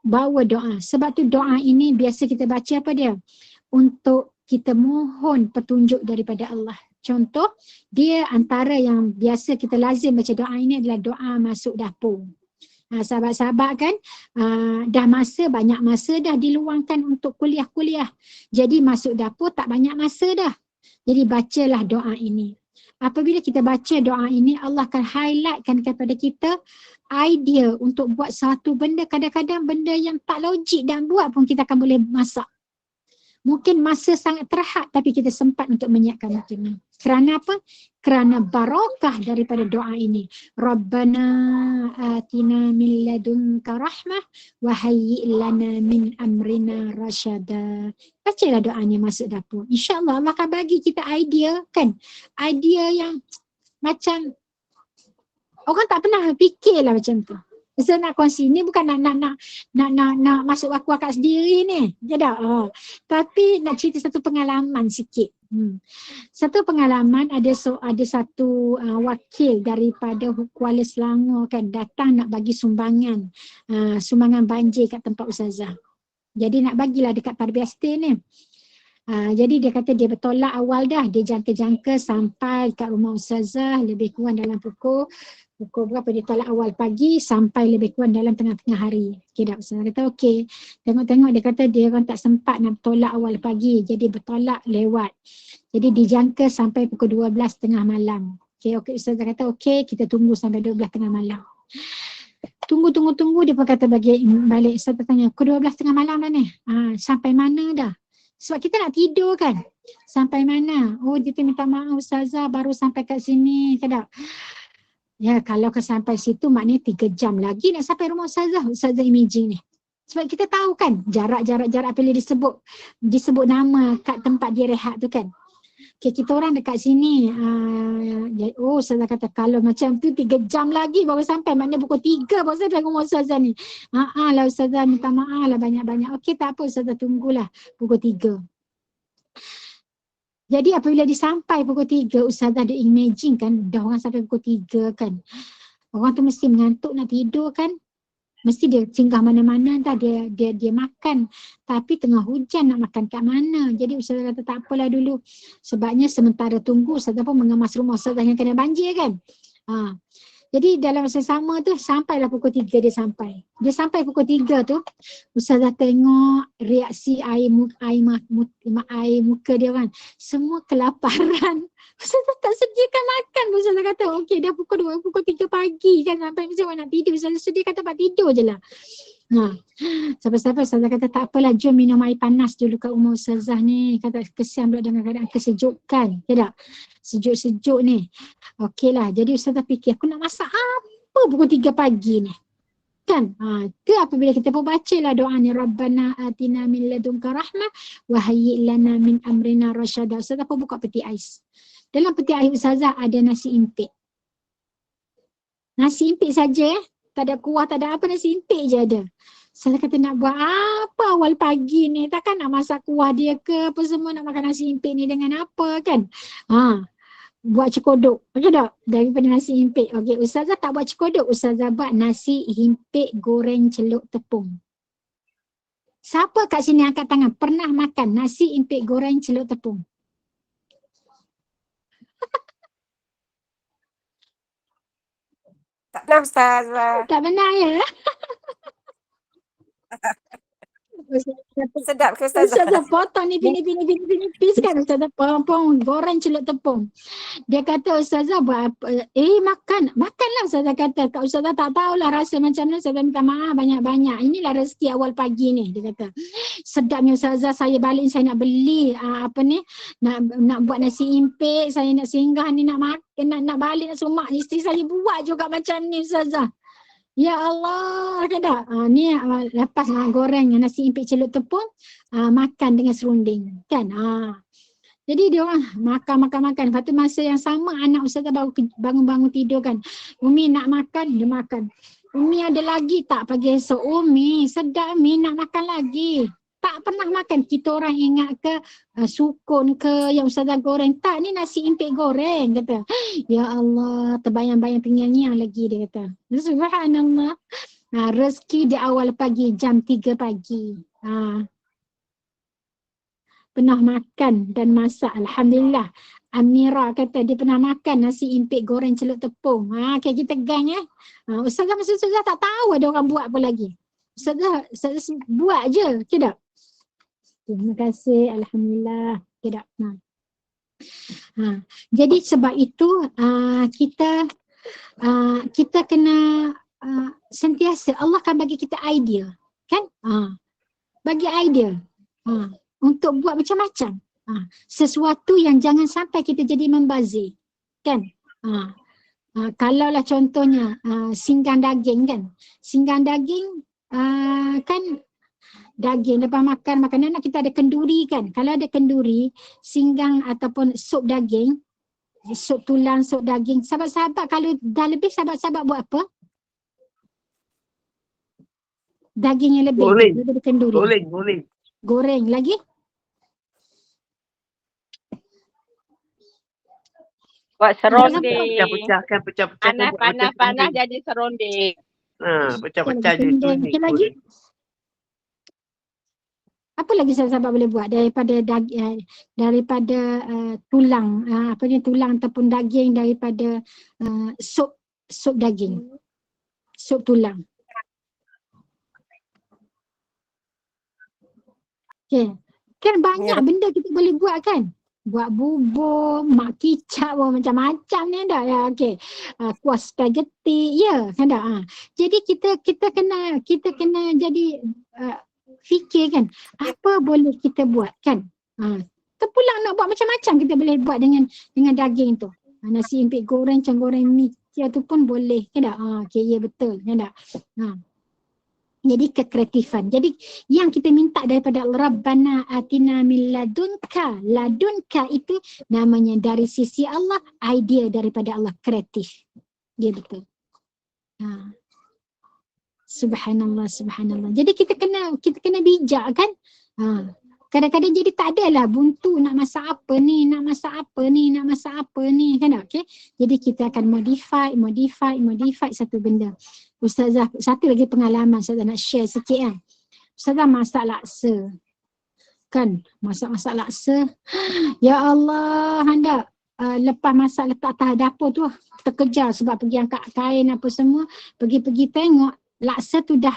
bawa doa. Sebab tu doa ini biasa kita baca apa dia? Untuk kita mohon petunjuk daripada Allah. Contoh, dia antara yang biasa kita lazim baca doa ini adalah doa masuk dapur. Sahabat-sahabat kan, dah banyak masa dah diluangkan untuk kuliah-kuliah. Jadi masuk dapur tak banyak masa dah. Jadi bacalah doa ini. Apabila kita baca doa ini, Allah akan highlightkan kepada kita idea untuk buat satu benda. Kadang-kadang benda yang tak logik dan buat pun kita akan boleh masak. Mungkin masa sangat terhad tapi kita sempat untuk menyiapkan macam ni. Kerana apa? Kerana barakah daripada doa ini. Rabbana atina min ladunka rahmah wa hayyi' lana min amrina rasyada. Bacalah doa ni masuk dapur. InsyaAllah Allah akan bagi kita idea kan. Idea yang macam orang tak pernah fikirlah macam tu. So nak kongsi ni bukan nak masuk akak sendiri ni. Tidak. Tapi nak cerita satu pengalaman sikit. Satu pengalaman ada satu wakil daripada Kuala Selangor kan datang nak bagi sumbangan banjir kat tempat ustazah. Jadi nak bagilah dekat Tarbiyah Estate ni. Jadi dia kata dia bertolak awal dah, dia jangka-jangka sampai kat rumah ustazah lebih kurang dalam pukul berapa, dia tolak awal pagi sampai lebih kurang dalam tengah-tengah hari. Okey dah, ustazah kata okey. Tengok-tengok dia kata dia orang tak sempat nak bertolak awal pagi, jadi bertolak lewat. Jadi dijangka sampai pukul 12 tengah malam. Okey, ustazah kata okey, kita tunggu sampai 12 tengah malam. Tunggu, dia pun kata balik, ustazah tanya, pukul 12 tengah malam dah ni? Sampai mana dah? Sebab kita nak tidur kan. Sampai mana? Oh, dia minta maaf ustazah, baru sampai kat sini. Kadang. Ya, kalau ke sampai situ maknanya 3 jam lagi nak sampai rumah ustazah imaging ni. Sebab kita tahu kan jarak apabila disebut nama kat tempat dia rehat tu kan. Okay, kita orang dekat sini. Ustazah kata kalau macam tu 3 jam lagi baru sampai. Maknanya pukul 3 baru sampai rumah ustazah ni. Lah ustazah minta maaf lah banyak-banyak. Okey, tak apa ustazah, tunggulah pukul 3. Jadi apabila disampai pukul 3, ustazah ada imagine kan, dah orang sampai pukul 3 kan. Orang tu mesti mengantuk nak tidur kan. Mesti dia singgah mana-mana dah, dia makan. Tapi tengah hujan nak makan kat mana. Jadi ustazah kata tak apalah dulu. Sebabnya sementara tunggu ustazah pun mengemas rumah ustazah yang kena banjir kan. Jadi dalam masa sama tu sampailah pukul 3 dia sampai. Dia sampai pukul 3 tu, ustazah tengok reaksi air muka dia kan. Semua kelaparan. Ustazah tak sediakan makan. Ustazah kata okey dah pukul 3 pagi kan, sampai macam mana nak tidur. Ustazah sediakan tempat tidur je lah. Sampai-sampai ustazah kata tak apalah, jom minum air panas dulu kat rumah ustazah ni. Kata kesian pula dengan keadaan kesejukan. Ya tak? Sejuk-sejuk ni. Okey lah, jadi ustazah fikir aku nak masak apa pukul 3 pagi ni. Kan? Tu apabila kita pun baca lah doa ni, Rabbana atina min ladunka rahmah wa hayyi' lana min amrina rasyada. Ustazah pun buka peti ais. Dalam peti ais ustazah ada nasi impik. Nasi impik saja tak ada kuah, tak ada apa, nasi impik je ada. Saya kata nak buat apa awal pagi ni, takkan nak masak kuah dia ke apa semua, nak makan nasi impik ni dengan apa kan. Buat cekodok, okey tak? Daripada nasi impik. Okey, ustazah tak buat cekodok, ustazah buat nasi impik goreng celup tepung. Siapa kat sini angkat tangan pernah makan nasi impik goreng celup tepung? Tak pernah ustazah. Tak pernah ya? Sedap ke ustazah? Ustazah potong ni pini kan, ustazah potong goreng celup tepung. Dia kata ustazah buat apa? Makanlah ustazah kata. Ustazah tak tahulah rasa macam mana, ustazah minta maaf banyak-banyak. Inilah rezeki awal pagi ni, dia kata. Sedapnya ustazah, saya balik saya nak beli nak buat nasi impik, saya nak singgah ni nak makan, nak balik nak suruh mak isteri saya buat juga macam ni ustazah. Ya Allah, kata ni lepas goreng nasi impik celup tepung, makan dengan serunding kan. Jadi dia orang makan. Lepas tu masa yang sama anak ustazah baru bangun tidur kan. Umi nak makan, dia makan. Umi ada lagi tak pagi esok? Umi sedap, Umi nak makan lagi. Tak pernah makan. Kita orang ingat ke sukun ke yang ustazah goreng. Tak, ni nasi impik goreng kata. Ya Allah, terbayang-bayang terngiang-ngiang lagi dia kata. Subhanallah. Rezeki di awal pagi, jam 3 pagi. Pernah makan dan masak, alhamdulillah. Amira kata dia pernah makan nasi impik goreng celup tepung. Kayak kita gang ya. Ustazah tak tahu ada orang buat apa lagi. Ustazah buat je, tidak? Terima kasih, alhamdulillah. Tidak. Jadi sebab itu kita kena sentiasa Allah akan bagi kita idea, kan? Bagi idea. Untuk buat macam-macam. Sesuatu yang jangan sampai kita jadi membazir. Kan? Kalaulah contohnya singgang daging kan. Singgang daging kan daging lepas makan makanan kita ada kenduri kan. Kalau ada kenduri, singgang ataupun sup daging, sup tulang, sup daging. Sahabat-sahabat kalau dah lebih, sahabat-sahabat buat apa? Daging yang lebih. Daripada kenduri. Goreng lagi? Buat seronding. Pecah-pecah. Panas jadi seronding. Pecah-pecah je. Macam lagi? Apa lagi sahabat boleh buat daripada tulang, tulang ataupun daging, daripada sup daging, sup tulang. Okay. Kan banyak benda kita boleh buat kan. Buat bubur, mak kicap, macam-macam ni dah. Ya, okay. Kuah spaghetti, ya kan dah. Jadi kita kena jadi fikir kan, apa boleh kita buat kan. Terpulang nak buat macam-macam kita boleh buat dengan daging tu. Nasi impit goreng, macam goreng mi tu pun boleh kan dah. Okay, ya betul kan dah. Jadi kekreatifan. Jadi yang kita minta daripada Allah, Rabbana atina min ladunka. Ladunka itu namanya dari sisi Allah, idea daripada Allah, kreatif. Dia betul. Subhanallah, subhanallah. Jadi kita kena bijak kan. Kadang-kadang jadi tak adalah buntu nak masak apa ni, nak masak apa ni kan. Okay? Jadi kita akan modify satu benda. Ustazah, satu lagi pengalaman Ustazah nak share sikit kan. Ustazah masak laksa. Kan, masak laksa. Ya Allah, hendak lepas masak letak atas dapur tu, terkejar sebab pergi angkat kain apa semua. Pergi tengok, laksa tu dah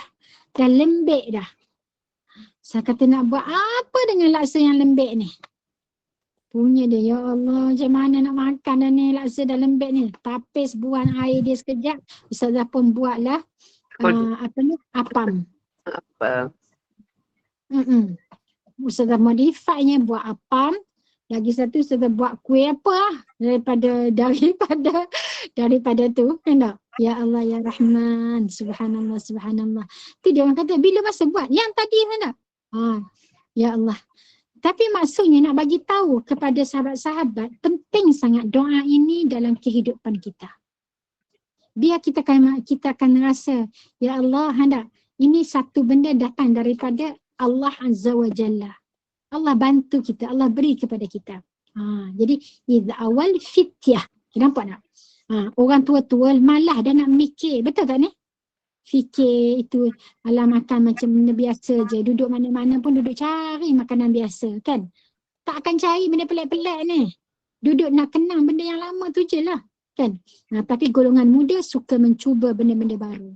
lembek dah. Saya kata nak buat apa dengan laksa yang lembek ni? Punya dia, ya Allah, macam mana nak makan dah ni, laksa dah lembek ni. Tapis buang air dia sekejap, Ustazah pun buatlah apam. Ustazah modifynya buat apam. Lagi satu Ustazah buat kuih apa lah daripada tu kan tak? Ya Allah ya Rahman, subhanallah subhanallah. Tu dia orang kata bila masa buat yang tadi kan tak? Ya Allah. Tapi maksudnya nak bagi tahu kepada sahabat-sahabat, penting sangat doa ini dalam kehidupan kita. Biar kita akan rasa, ya Allah, hendak ini satu benda datang daripada Allah Azza wa Jalla. Allah bantu kita, Allah beri kepada kita. Jadi idza awal fityah. Nampak tak? Orang tua-tua malah dah nak mikir, betul tak ni? Fikir itu alah makan macam benda biasa je, duduk mana-mana pun duduk cari makanan biasa kan. Tak akan cari benda pelik-pelik ni. Duduk nak kenang benda yang lama tu je lah kan. Tapi golongan muda suka mencuba benda-benda baru.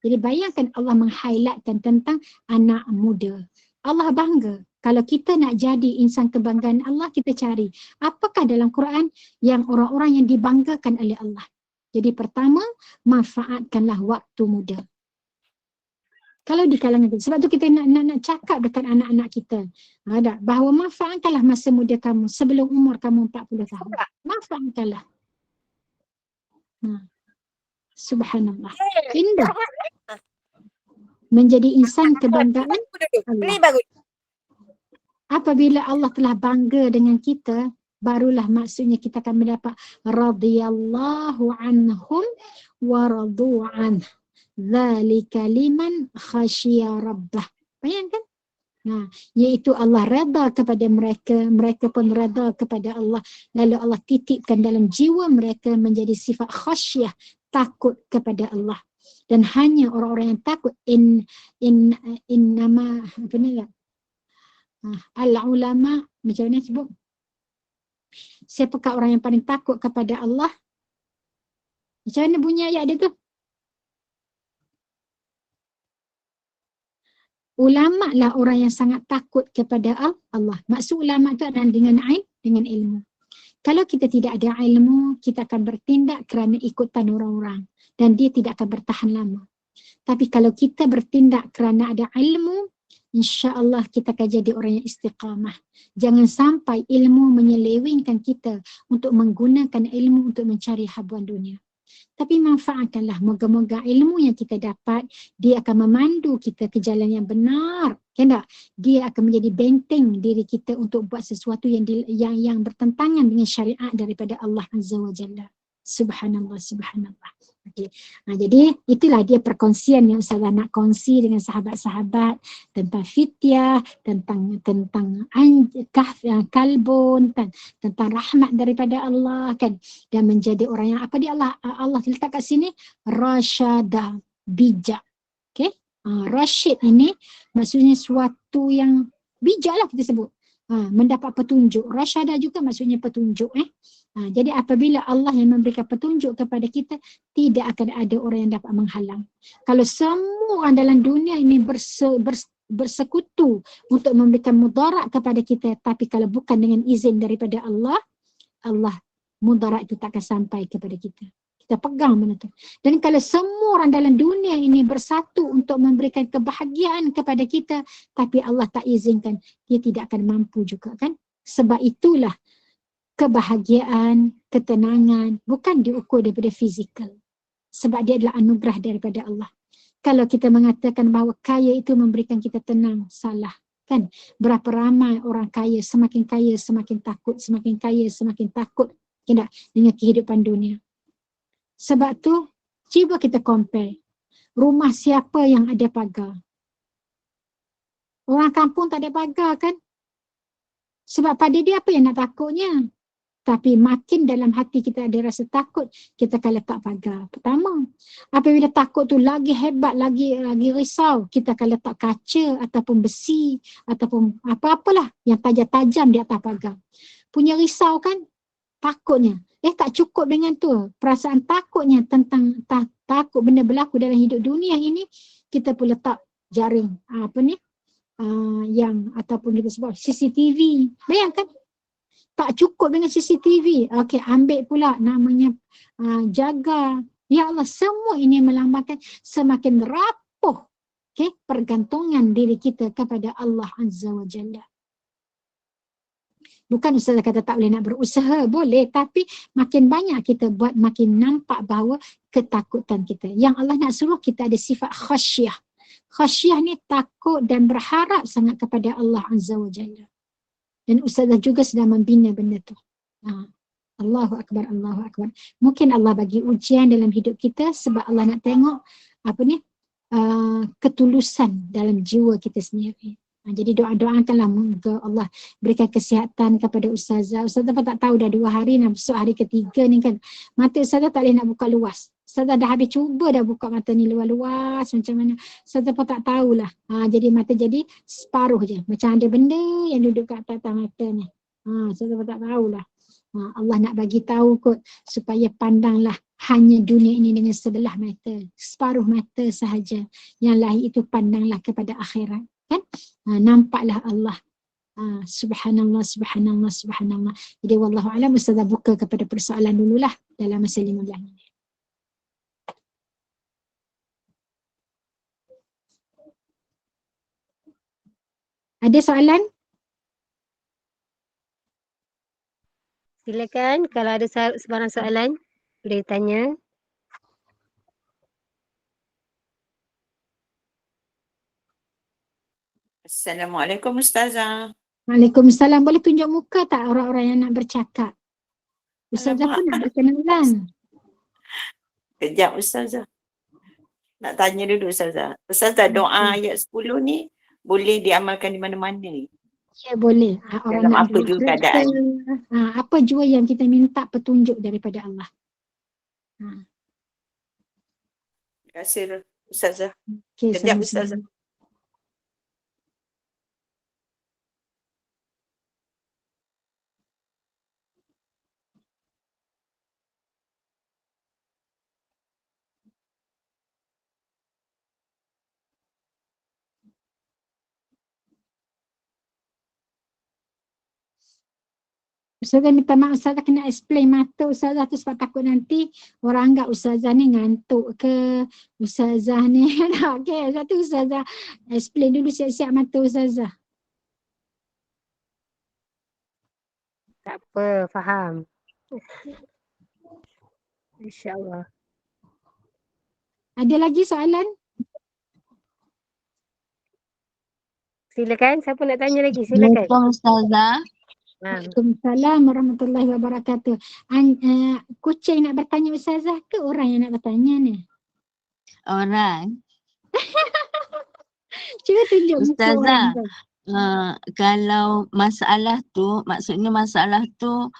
Jadi bayangkan Allah meng-highlightkan tentang anak muda. Allah bangga. Kalau kita nak jadi insan kebanggaan Allah, kita cari apakah dalam Quran yang orang-orang yang dibanggakan oleh Allah. Jadi pertama, manfaatkanlah waktu muda. Kalau di kalangan kita, sebab tu kita nak cakap dekat anak-anak kita, bahawa manfaatkanlah masa muda kamu sebelum umur kamu 40 tahun. Manfaatkanlah. Subhanallah. Indah. Menjadi insan kebanggaan Allah. Apabila Allah telah bangga dengan kita, barulah maksudnya kita akan mendapat radhiyallahu anhum wa radu'an. Dzalika liman khasyiya rabbah. Bayangkan? Iaitu Allah redha kepada mereka, mereka pun redha kepada Allah. Lalu Allah titipkan dalam jiwa mereka menjadi sifat khasyah, takut kepada Allah. Dan hanya orang-orang yang takut nama apa ni lah? Al-ulama, macam mana sebut? Siapakah orang yang paling takut kepada Allah? Macam mana bunyi ayat dia tu? Ulama lah orang yang sangat takut kepada Allah. Maksud ulama tu adalah dengan ilmu. Kalau kita tidak ada ilmu, kita akan bertindak kerana ikutan orang-orang. Dan dia tidak akan bertahan lama. Tapi kalau kita bertindak kerana ada ilmu, insya-Allah kita akan jadi orang yang istiqamah. Jangan sampai ilmu menyelewengkan kita untuk menggunakan ilmu untuk mencari habuan dunia. Tapi manfaatkanlah, moga-moga ilmu yang kita dapat, dia akan memandu kita ke jalan yang benar. Kan tak? Dia akan menjadi benteng diri kita untuk buat sesuatu yang bertentangan dengan syariat daripada Allah Azza wa Jalla. Subhanallah, subhanallah. Okay. Jadi itulah dia perkongsian yang Ustazah nak kongsi dengan sahabat-sahabat tentang fityah, tentang kalbun, tentang rahmat daripada Allah kan, dan menjadi orang yang apa dia Allah letak kat sini rasyada, bijak. Okay? Rasyid ini maksudnya suatu yang Bijaklah kita sebut. Mendapat petunjuk. Rasyadah juga maksudnya petunjuk. Jadi apabila Allah yang memberikan petunjuk kepada kita, tidak akan ada orang yang dapat menghalang. Kalau semua orang dalam dunia ini bersekutu untuk memberikan mudarat kepada kita, tapi kalau bukan dengan izin daripada Allah, mudarat itu tak akan sampai kepada kita. Kita pegang benda tu. Dan kalau semua orang dalam dunia ini bersatu untuk memberikan kebahagiaan kepada kita, tapi Allah tak izinkan, dia tidak akan mampu juga kan. Sebab itulah kebahagiaan, ketenangan bukan diukur daripada fizikal. Sebab dia adalah anugerah daripada Allah. Kalau kita mengatakan bahawa kaya itu memberikan kita tenang, salah. Kan? Berapa ramai orang kaya semakin takut, semakin kaya semakin takut dengan kehidupan dunia. Sebab tu, cuba kita compare. Rumah siapa yang ada pagar? Orang kampung tak ada pagar kan? Sebab pada dia apa yang nak takutnya? Tapi makin dalam hati kita ada rasa takut, kita akan letak pagar. Pertama, apabila takut tu lagi hebat, lagi risau, kita akan letak kaca ataupun besi ataupun apa-apalah yang tajam-tajam di atas pagar. Punya risau kan? Takutnya. Tak cukup dengan tu. Perasaan takutnya tentang takut benda berlaku dalam hidup dunia ini, kita pun letak jaring yang ataupun kita sebut CCTV. Bayangkan, tak cukup dengan CCTV. Okey, ambil pula namanya jaga. Ya Allah, semua ini melambangkan semakin rapuh pergantungan diri kita kepada Allah Azza wa Jalla. Bukan Ustazah kata tak boleh nak berusaha, boleh. Tapi makin banyak kita buat, makin nampak bahawa ketakutan kita. Yang Allah nak suruh kita ada sifat khasyah. Khasyah ni takut dan berharap sangat kepada Allah Azza wa Jalla. Dan Ustazah juga sedang membina benda tu. Allahu Akbar, Allahu Akbar. Mungkin Allah bagi ujian dalam hidup kita sebab Allah nak tengok ketulusan dalam jiwa kita sendiri. Jadi doa-doakanlah moga Allah berikan kesihatan kepada Ustazah. Ustazah pun tak tahu dah 2 hari, nak besok hari ketiga ni kan. Mata Ustazah tak boleh nak buka luas. Ustazah dah habis cuba dah buka mata ni luas-luas macam mana. Ustazah pun tak tahulah. Jadi mata jadi separuh je. Macam ada benda yang duduk kat atas mata ni. Ustazah pun tak tahulah. Allah nak bagi tahu kot supaya pandanglah hanya dunia ini dengan sebelah mata. Separuh mata sahaja. Yang lain itu pandanglah kepada akhirat. Kan? Nampaklah Allah. Subhanallah, subhanallah, subhanallah. Jadi wallahu a'lam, Ustazah buka kepada persoalan dululah dalam masa 15 minit. Ada soalan? Silakan kalau ada sebarang soalan boleh tanya. Assalamualaikum Ustazah. Waalaikumsalam. Boleh tunjuk muka tak orang-orang yang nak bercakap? Ustazah pun nak berkenalan. Kejap Ustazah. Nak tanya dulu Ustazah. Ustazah, doa ayat 10 ni boleh diamalkan di mana-mana ni? Ya boleh. Orang dalam nak apa juga keadaan? Apa jua yang kita minta petunjuk daripada Allah. Terima kasih Ustazah. Okay, Kejap sama-sama. Ustazah. Ustazah minta maaf, Ustazah kena explain mata Ustazah tu sebab takut nanti orang anggap Ustazah ni ngantuk ke, Ustazah ni okay, satu Ustazah explain dulu siap-siap mata Ustazah. Tak apa, faham. InsyaAllah. Ada lagi soalan? Silakan, siapa nak tanya lagi? Silakan. Ustazah. Waalaikumsalam warahmatullahi wabarakatuh. Kucing nak bertanya Ustazah ke orang yang nak bertanya ni? Orang. Cuba tunjuk muka Ustazah, orang tu. Kalau masalah tu, maksudnya masalah tu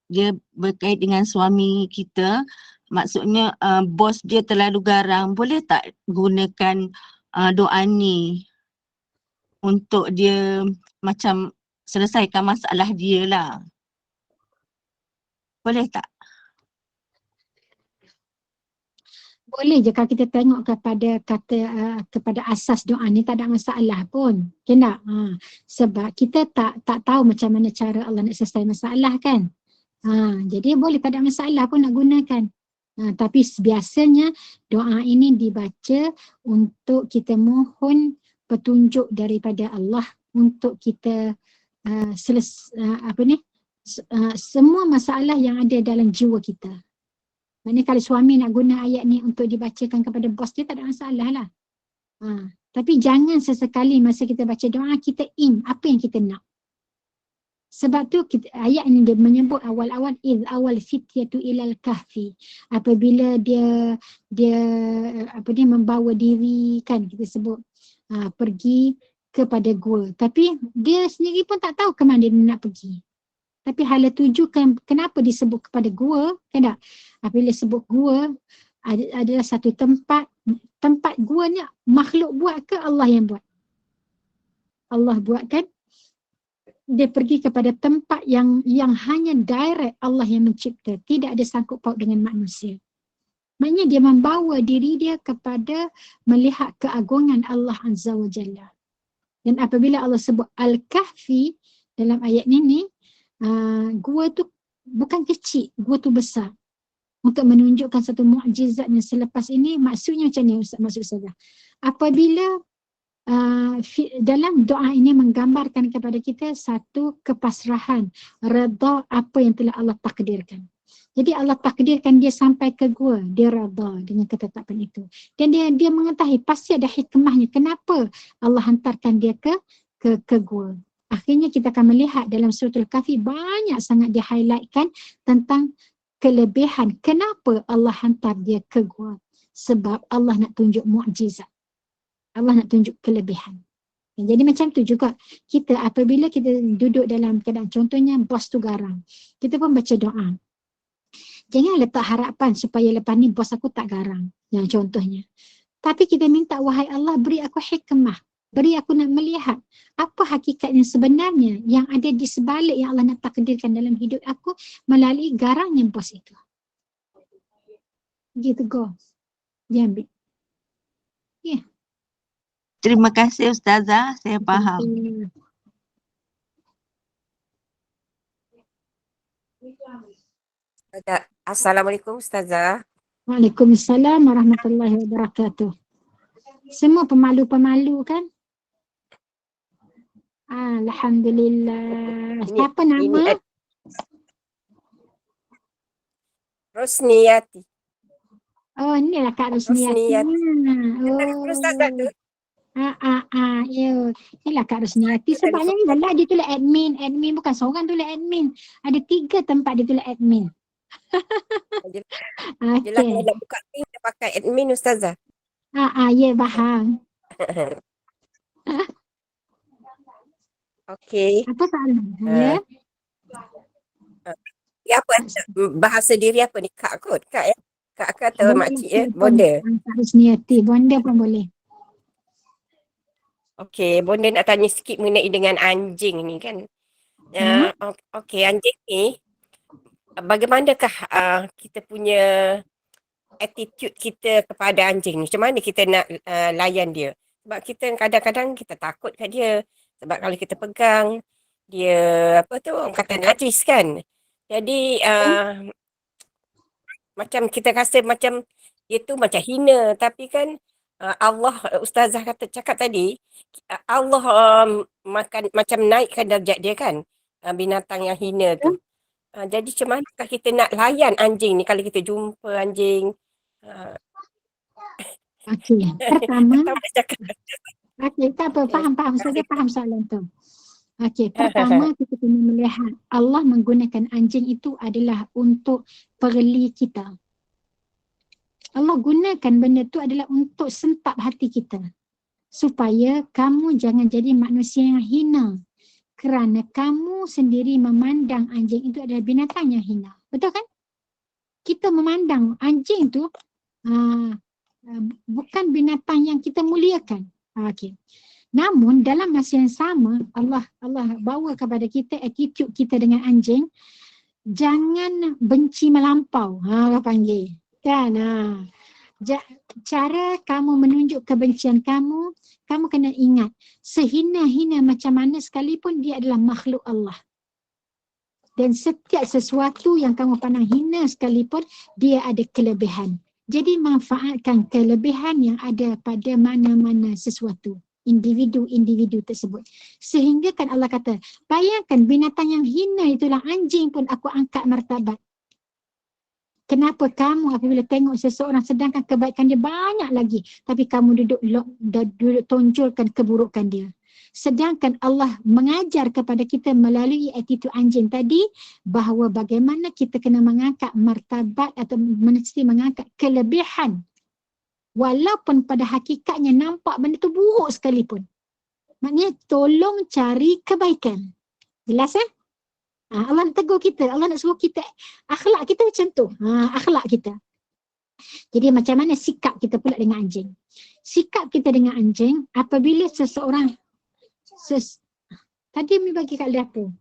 dia berkait dengan suami kita, maksudnya bos dia terlalu garang, boleh tak gunakan doa ni? untuk dia macam selesaikan masalah dia lah. Boleh tak? Boleh je kalau kita tengok kepada asas doa ni tak ada masalah pun. Okay tak? Sebab kita tak tahu macam mana cara Allah nak selesai masalah kan. Jadi boleh tak ada masalah pun nak gunakan. Tapi biasanya doa ini dibaca untuk kita mohon petunjuk daripada Allah untuk kita semua masalah yang ada dalam jiwa kita. Maksudnya kalau suami nak guna ayat ni untuk dibacakan kepada bos dia tak ada masalah lah. Tapi jangan sesekali masa kita baca doa kita apa yang kita nak. Sebab tu ayat ini dia menyebut awal-awal awal fityatu ilal kahfi. Apabila dia membawa diri kan kita sebut pergi kepada gua. Tapi dia sendiri pun tak tahu ke mana dia nak pergi. Tapi hala tuju kenapa disebut kepada gua, kan tak? Apabila sebut gua adalah satu tempat gua ni makhluk buat ke Allah yang buat? Allah buat kan? Dia pergi kepada tempat yang hanya direct Allah yang mencipta, tidak ada sangkut paut dengan manusia. Maknanya dia membawa diri dia kepada melihat keagungan Allah Azza wa Jalla. Dan apabila Allah sebut Al-Kahfi dalam ayat ini, gua tu bukan kecil, gua tu besar. Untuk menunjukkan satu mukjizat yang selepas ini, maksudnya macam ni maksud saya. Apabila dalam doa ini menggambarkan kepada kita satu kepasrahan, redha apa yang telah Allah takdirkan. Jadi Allah takdirkan dia sampai ke gua, dia redha dengan ketetapan itu. Dan dia mengetahui pasti ada hikmahnya kenapa Allah hantarkan dia ke gua. Akhirnya kita akan melihat dalam surah Al-Kahfi banyak sangat di-highlightkan tentang kelebihan kenapa Allah hantar dia ke gua. Sebab Allah nak tunjuk mukjizat. Allah nak tunjuk kelebihan. Jadi macam tu juga kita apabila kita duduk dalam keadaan contohnya bos tu garang. Kita pun baca doa. Jangan letak harapan supaya lepas ni bos aku tak garang. Yang contohnya. Tapi kita minta wahai Allah beri aku hikmah. Beri aku nak melihat apa hakikat yang sebenarnya yang ada di sebalik yang Allah nak takdirkan dalam hidup aku melalui garangnya bos itu. Gitu go. Dia ambil. Ya. Terima kasih Ustazah, saya faham. Assalamualaikum Ustazah. Waalaikumsalam warahmatullahi wabarakatuh. Semua pemalu-pemalu kan? Alhamdulillah. Siapa nama? Rosniyati. Oh, inilah Kak Rosniyati. Oh. Ustazah tu. Ya. Inilah Kak Rosniyati. Sebabnya ni lah dia tulis admin. Admin bukan seorang tulis admin. Ada 3 tempat dia tulis admin. Yelah kalau nak buka ni dia pakai admin Ustazah. Ya faham. Okey. Apa soalan? Ya. Ya apa bahasa diri apa ni? Kak kot? Kak ya? Kak atau makcik ya? Bonda. Kak Rosniyati. Bonda pun boleh. Okey, Bonda nak tanya sikit mengenai dengan anjing ni kan. Okey, anjing ni bagaimanakah kita punya attitude kita kepada anjing ni? Macam mana kita nak layan dia? Sebab kita kadang-kadang kita takut kat dia. Sebab kalau kita pegang dia orang kata najis kan. Jadi macam kita rasa macam dia tu macam hina, tapi kan Allah Ustazah cakap tadi Allah makan macam naikkan darjat dia kan, binatang yang hina tu. Jadi macam manakah kita nak layan anjing ni kalau kita jumpa anjing? Okey, pertama okey, tak apa, faham saja, faham soalan tu. Okey, pertama kita kena melihat Allah menggunakan anjing itu adalah untuk perli kita. Allah gunakan benda tu adalah untuk sentap hati kita. Supaya kamu jangan jadi manusia yang hina. Kerana kamu sendiri memandang anjing itu adalah binatang yang hina. Betul kan? Kita memandang anjing tu bukan binatang yang kita muliakan. Okey. Namun dalam masa yang sama Allah bawa kepada kita attitude kita dengan anjing, jangan benci melampau. Orang panggil. Kan? Cara kamu menunjuk kebencian kamu kena ingat, sehina-hina macam mana sekalipun dia adalah makhluk Allah. Dan setiap sesuatu yang kamu pandang hina sekalipun, dia ada kelebihan. Jadi manfaatkan kelebihan yang ada pada mana-mana sesuatu, individu-individu tersebut. Sehingga kan Allah kata, bayangkan binatang yang hina itulah anjing pun aku angkat martabat. Kenapa kamu apabila tengok seseorang sedangkan kebaikan dia banyak lagi, tapi kamu duduk tonjolkan keburukan dia. Sedangkan Allah mengajar kepada kita melalui attitude anjing tadi bahawa bagaimana kita kena mengangkat martabat atau mesti mengangkat kelebihan. Walaupun pada hakikatnya nampak benda tu buruk sekalipun. Maknanya tolong cari kebaikan. Jelas Allah nak tegur kita, Allah nak suruh kita, akhlak kita macam tu. Akhlak kita. Jadi macam mana sikap kita pula dengan anjing? Sikap kita dengan anjing apabila seseorang, tadi Mi bagi kat dapur.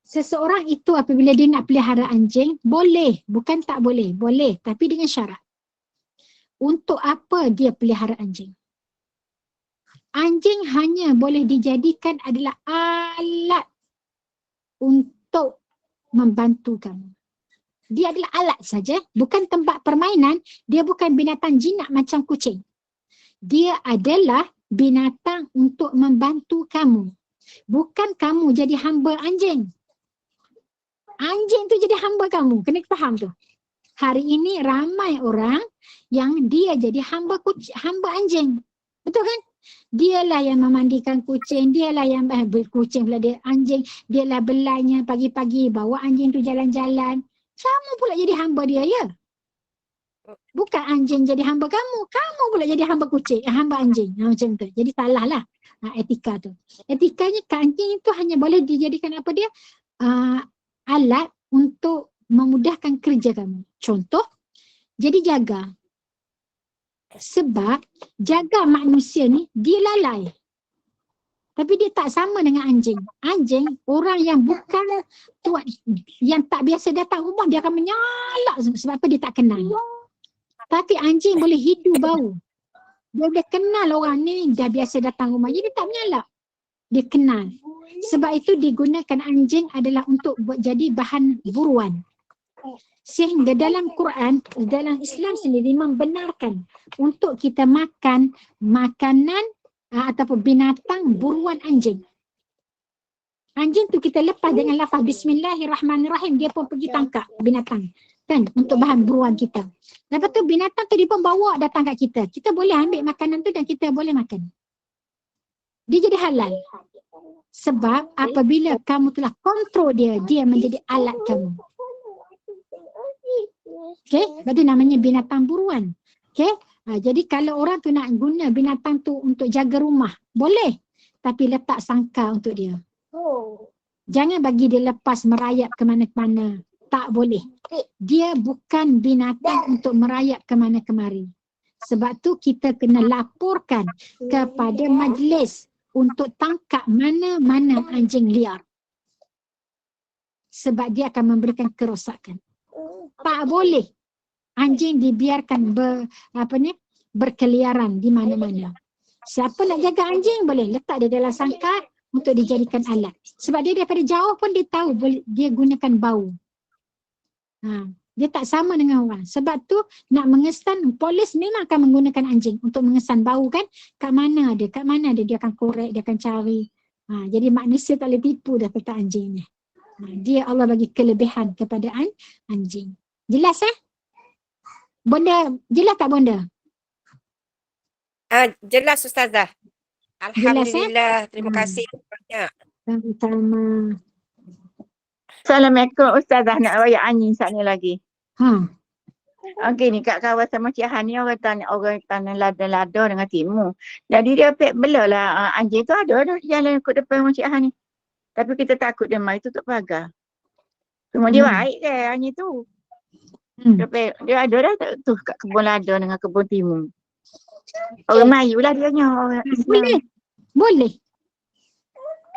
Seseorang itu apabila dia nak pelihara anjing, boleh, bukan tak boleh, boleh, tapi dengan syarat. Untuk apa dia pelihara anjing? Anjing hanya boleh dijadikan adalah alat untuk membantu kamu. Dia adalah alat saja, bukan tempat permainan. Dia bukan binatang jinak macam kucing. Dia adalah binatang untuk membantu kamu. Bukan kamu jadi hamba anjing. Anjing tu jadi hamba kamu. Kena faham tu. Hari ini ramai orang yang dia jadi hamba anjing. Betul kan? Dialah yang memandikan kucing, dialah yang kucing pula dia anjing, dialah belainya pagi-pagi bawa anjing tu jalan-jalan. Kamu pula jadi hamba dia, ya? Bukan anjing jadi hamba kamu, kamu pula jadi hamba kucing, hamba anjing. Macam tu. Jadi salah lah etika tu. Etikanya anjing itu hanya boleh dijadikan apa dia? Alat untuk memudahkan kerja kamu. Contoh, jadi jaga. Sebab jaga manusia ni dia lalai. Tapi dia tak sama dengan anjing. Anjing, orang yang bukan tuan, yang tak biasa datang rumah, dia akan menyalak sebab apa dia tak kenal. Tapi anjing boleh hidu bau. Dia boleh kenal orang ni dah biasa datang rumah, jadi dia tak menyalak. Dia kenal. Sebab itu digunakan anjing adalah untuk jadi bahan buruan. Sehingga dalam Quran, dalam Islam sendiri membenarkan untuk kita makan makanan ataupun binatang buruan anjing. Anjing tu kita lepas dengan lafaz Bismillahirrahmanirrahim, dia pun pergi tangkap binatang. Kan? Untuk bahan buruan kita. Lepas tu binatang tu dia pun bawa datang kat kita. Kita boleh ambil makanan tu dan kita boleh makan. Dia jadi halal. Sebab apabila kamu telah kontrol dia, dia menjadi alat kamu. Okay, berarti namanya binatang buruan. Okay, jadi kalau orang tu nak guna binatang tu untuk jaga rumah, boleh. Tapi letak sangka untuk dia. Jangan bagi dia lepas merayap ke mana-mana. Tak boleh. Dia bukan binatang untuk merayap ke mana-kemari. Sebab tu kita kena laporkan kepada majlis untuk tangkap mana-mana anjing liar. Sebab dia akan memberikan kerosakan. Tak boleh anjing dibiarkan berkeliaran di mana-mana. Siapa nak jaga anjing boleh letak dia dalam sangkar untuk dijadikan alat. Sebab dia daripada jauh pun dia tahu dia gunakan bau. Dia tak sama dengan orang. Sebab tu nak mengesan, polis memang akan menggunakan anjing untuk mengesan bau kan. Kat mana dia dia akan korek, dia akan cari. Jadi manusia tak boleh tipu dah tentang anjing ni. Dia Allah bagi kelebihan kepada anjing. Jelas Bonda, jelas tak Bonda? Jelas Ustazah. Alhamdulillah, terima kasih banyak. Sama-sama. Assalamualaikum Ustazah, nak raya anjing saat ni lagi. Okey ni kat kawasan Masjid Han ni orang tanah lada dengan timur. Jadi dia belalah anjing tu ada jalan ikut depan Masjid Han ni. Tapi kita takut dia mari tutup pagar. Cuma dia baik ke anjing tu. Dia ada dah tu kat kebun lada dengan kebun timur. Orang Melayu lah dia nya. Boleh.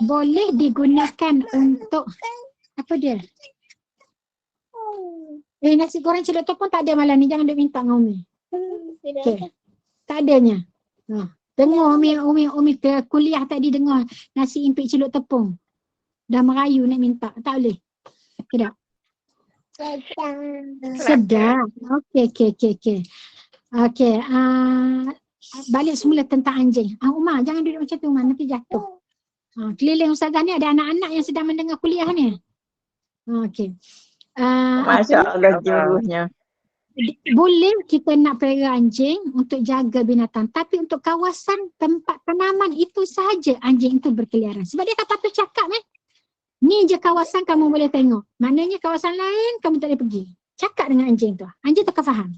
Boleh digunakan untuk apa dia? Nasi goreng celup tepung tak ada malam ni. Jangan duk minta dengan Umi. Okay. Tak adanya. Dengar Umi ke kuliah tadi dengar nasi impit celup tepung. Dah merayu nak minta. Tak boleh. Tidak. Sedap. Okey. Okey. Balik semula tentang anjing. Umar, jangan duduk macam tu, Umar. Nanti jatuh. Keliling Ustazah ni ada anak-anak yang sedang mendengar kuliah ni. Okey. Masya Allah juruhnya. Boleh kita nak pelihara anjing untuk jaga binatang, tapi untuk kawasan tempat tanaman itu sahaja anjing itu berkeliaran. Sebab dia kata tu cakap ni je kawasan kamu boleh tengok. Maknanya kawasan lain kamu tak boleh pergi. Cakap dengan anjing tu. Anjing tu akan faham.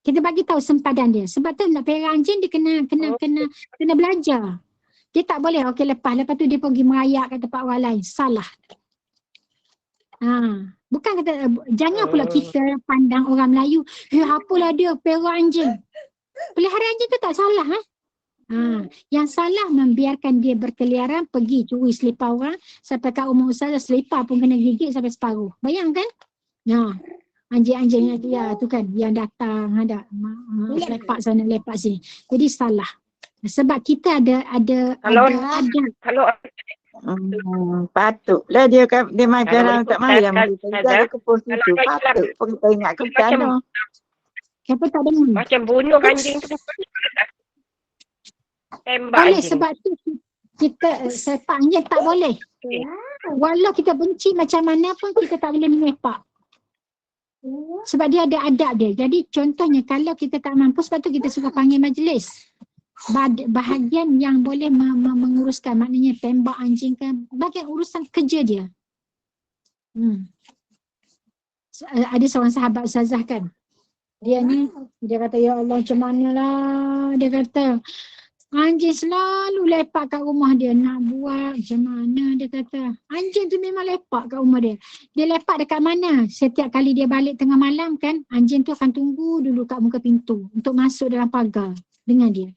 Kita bagi tahu sempadan dia. Sebab tu nak pelihara anjing dia kena belajar. Dia tak boleh lepas tu dia pergi merayak kat tempat orang lain. Salah. Bukan kata jangan pula kita pandang orang Melayu, apalah dia pelihara anjing. Pelihara anjing tu tak salah. Yang salah membiarkan dia berkeliaran, pergi curi selipar orang sampai kat rumah Ustazah selipar pun kena gigit sampai separuh. Bayangkan? Anjing-anjing dia tu kan yang datang ada lepak sana lepak sini. Jadi salah. Sebab kita ada Patutlah dia macam tak mayam dia ke pos itu. Patut pun kita ingat ke sana. Siapa tak dengar? Macam bunuh anjing tu. Tembak boleh anjing. Sebab tu kita sepak anjing tak boleh. Walau kita benci macam mana pun kita tak boleh menyepak. Sebab dia ada adab dia. Jadi contohnya kalau kita tak mampu, sebab tu kita suka panggil majlis. Bahagian yang boleh menguruskan, maknanya tembak anjing ke, bahagian urusan kerja dia. Ada seorang sahabat Ustazah kan, dia kata, ya Allah macam manalah, dia kata anjing selalu lepak kat rumah dia, nak buat macam mana, dia kata anjing tu memang lepak kat rumah dia. Dia lepak dekat mana? Setiap kali dia balik tengah malam kan, anjing tu akan tunggu dulu kat muka pintu untuk masuk dalam pagar dengan dia.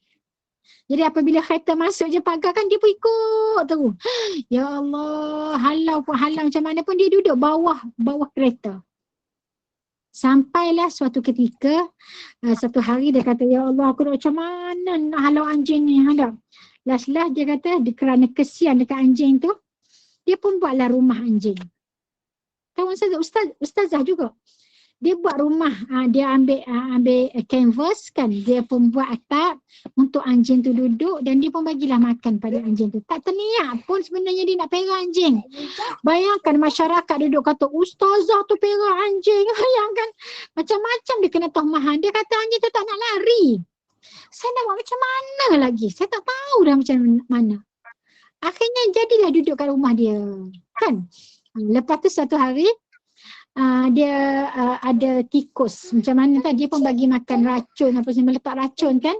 Jadi apabila kereta masuk je pagar kan, dia pun ikut terus. Ya Allah, halau macam mana pun dia duduk bawah kereta. Sampailah suatu ketika, satu hari dia kata, ya Allah aku nak macam mana nak halau anjing ni. Last dia kata, kerana kesian dekat anjing tu, dia pun buatlah rumah anjing. Tahu Ustazah juga. Dia buat rumah, dia ambil canvas kan, dia pun buat atap untuk anjing tu duduk dan dia pun bagilah makan pada anjing tu. Tak terniat pun sebenarnya dia nak pelihara anjing. Bayangkan masyarakat duduk kata, Ustazah tu pelihara anjing. Bayangkan macam-macam dia kena tohmahan. Dia kata anjing tu tak nak lari. Saya nak buat macam mana lagi? Saya tak tahu dah macam mana. Akhirnya jadilah duduk kat rumah dia. Kan? Lepas tu satu hari, dia ada tikus. Macam mana kan dia pun bagi makan racun apa semua, letak racun kan.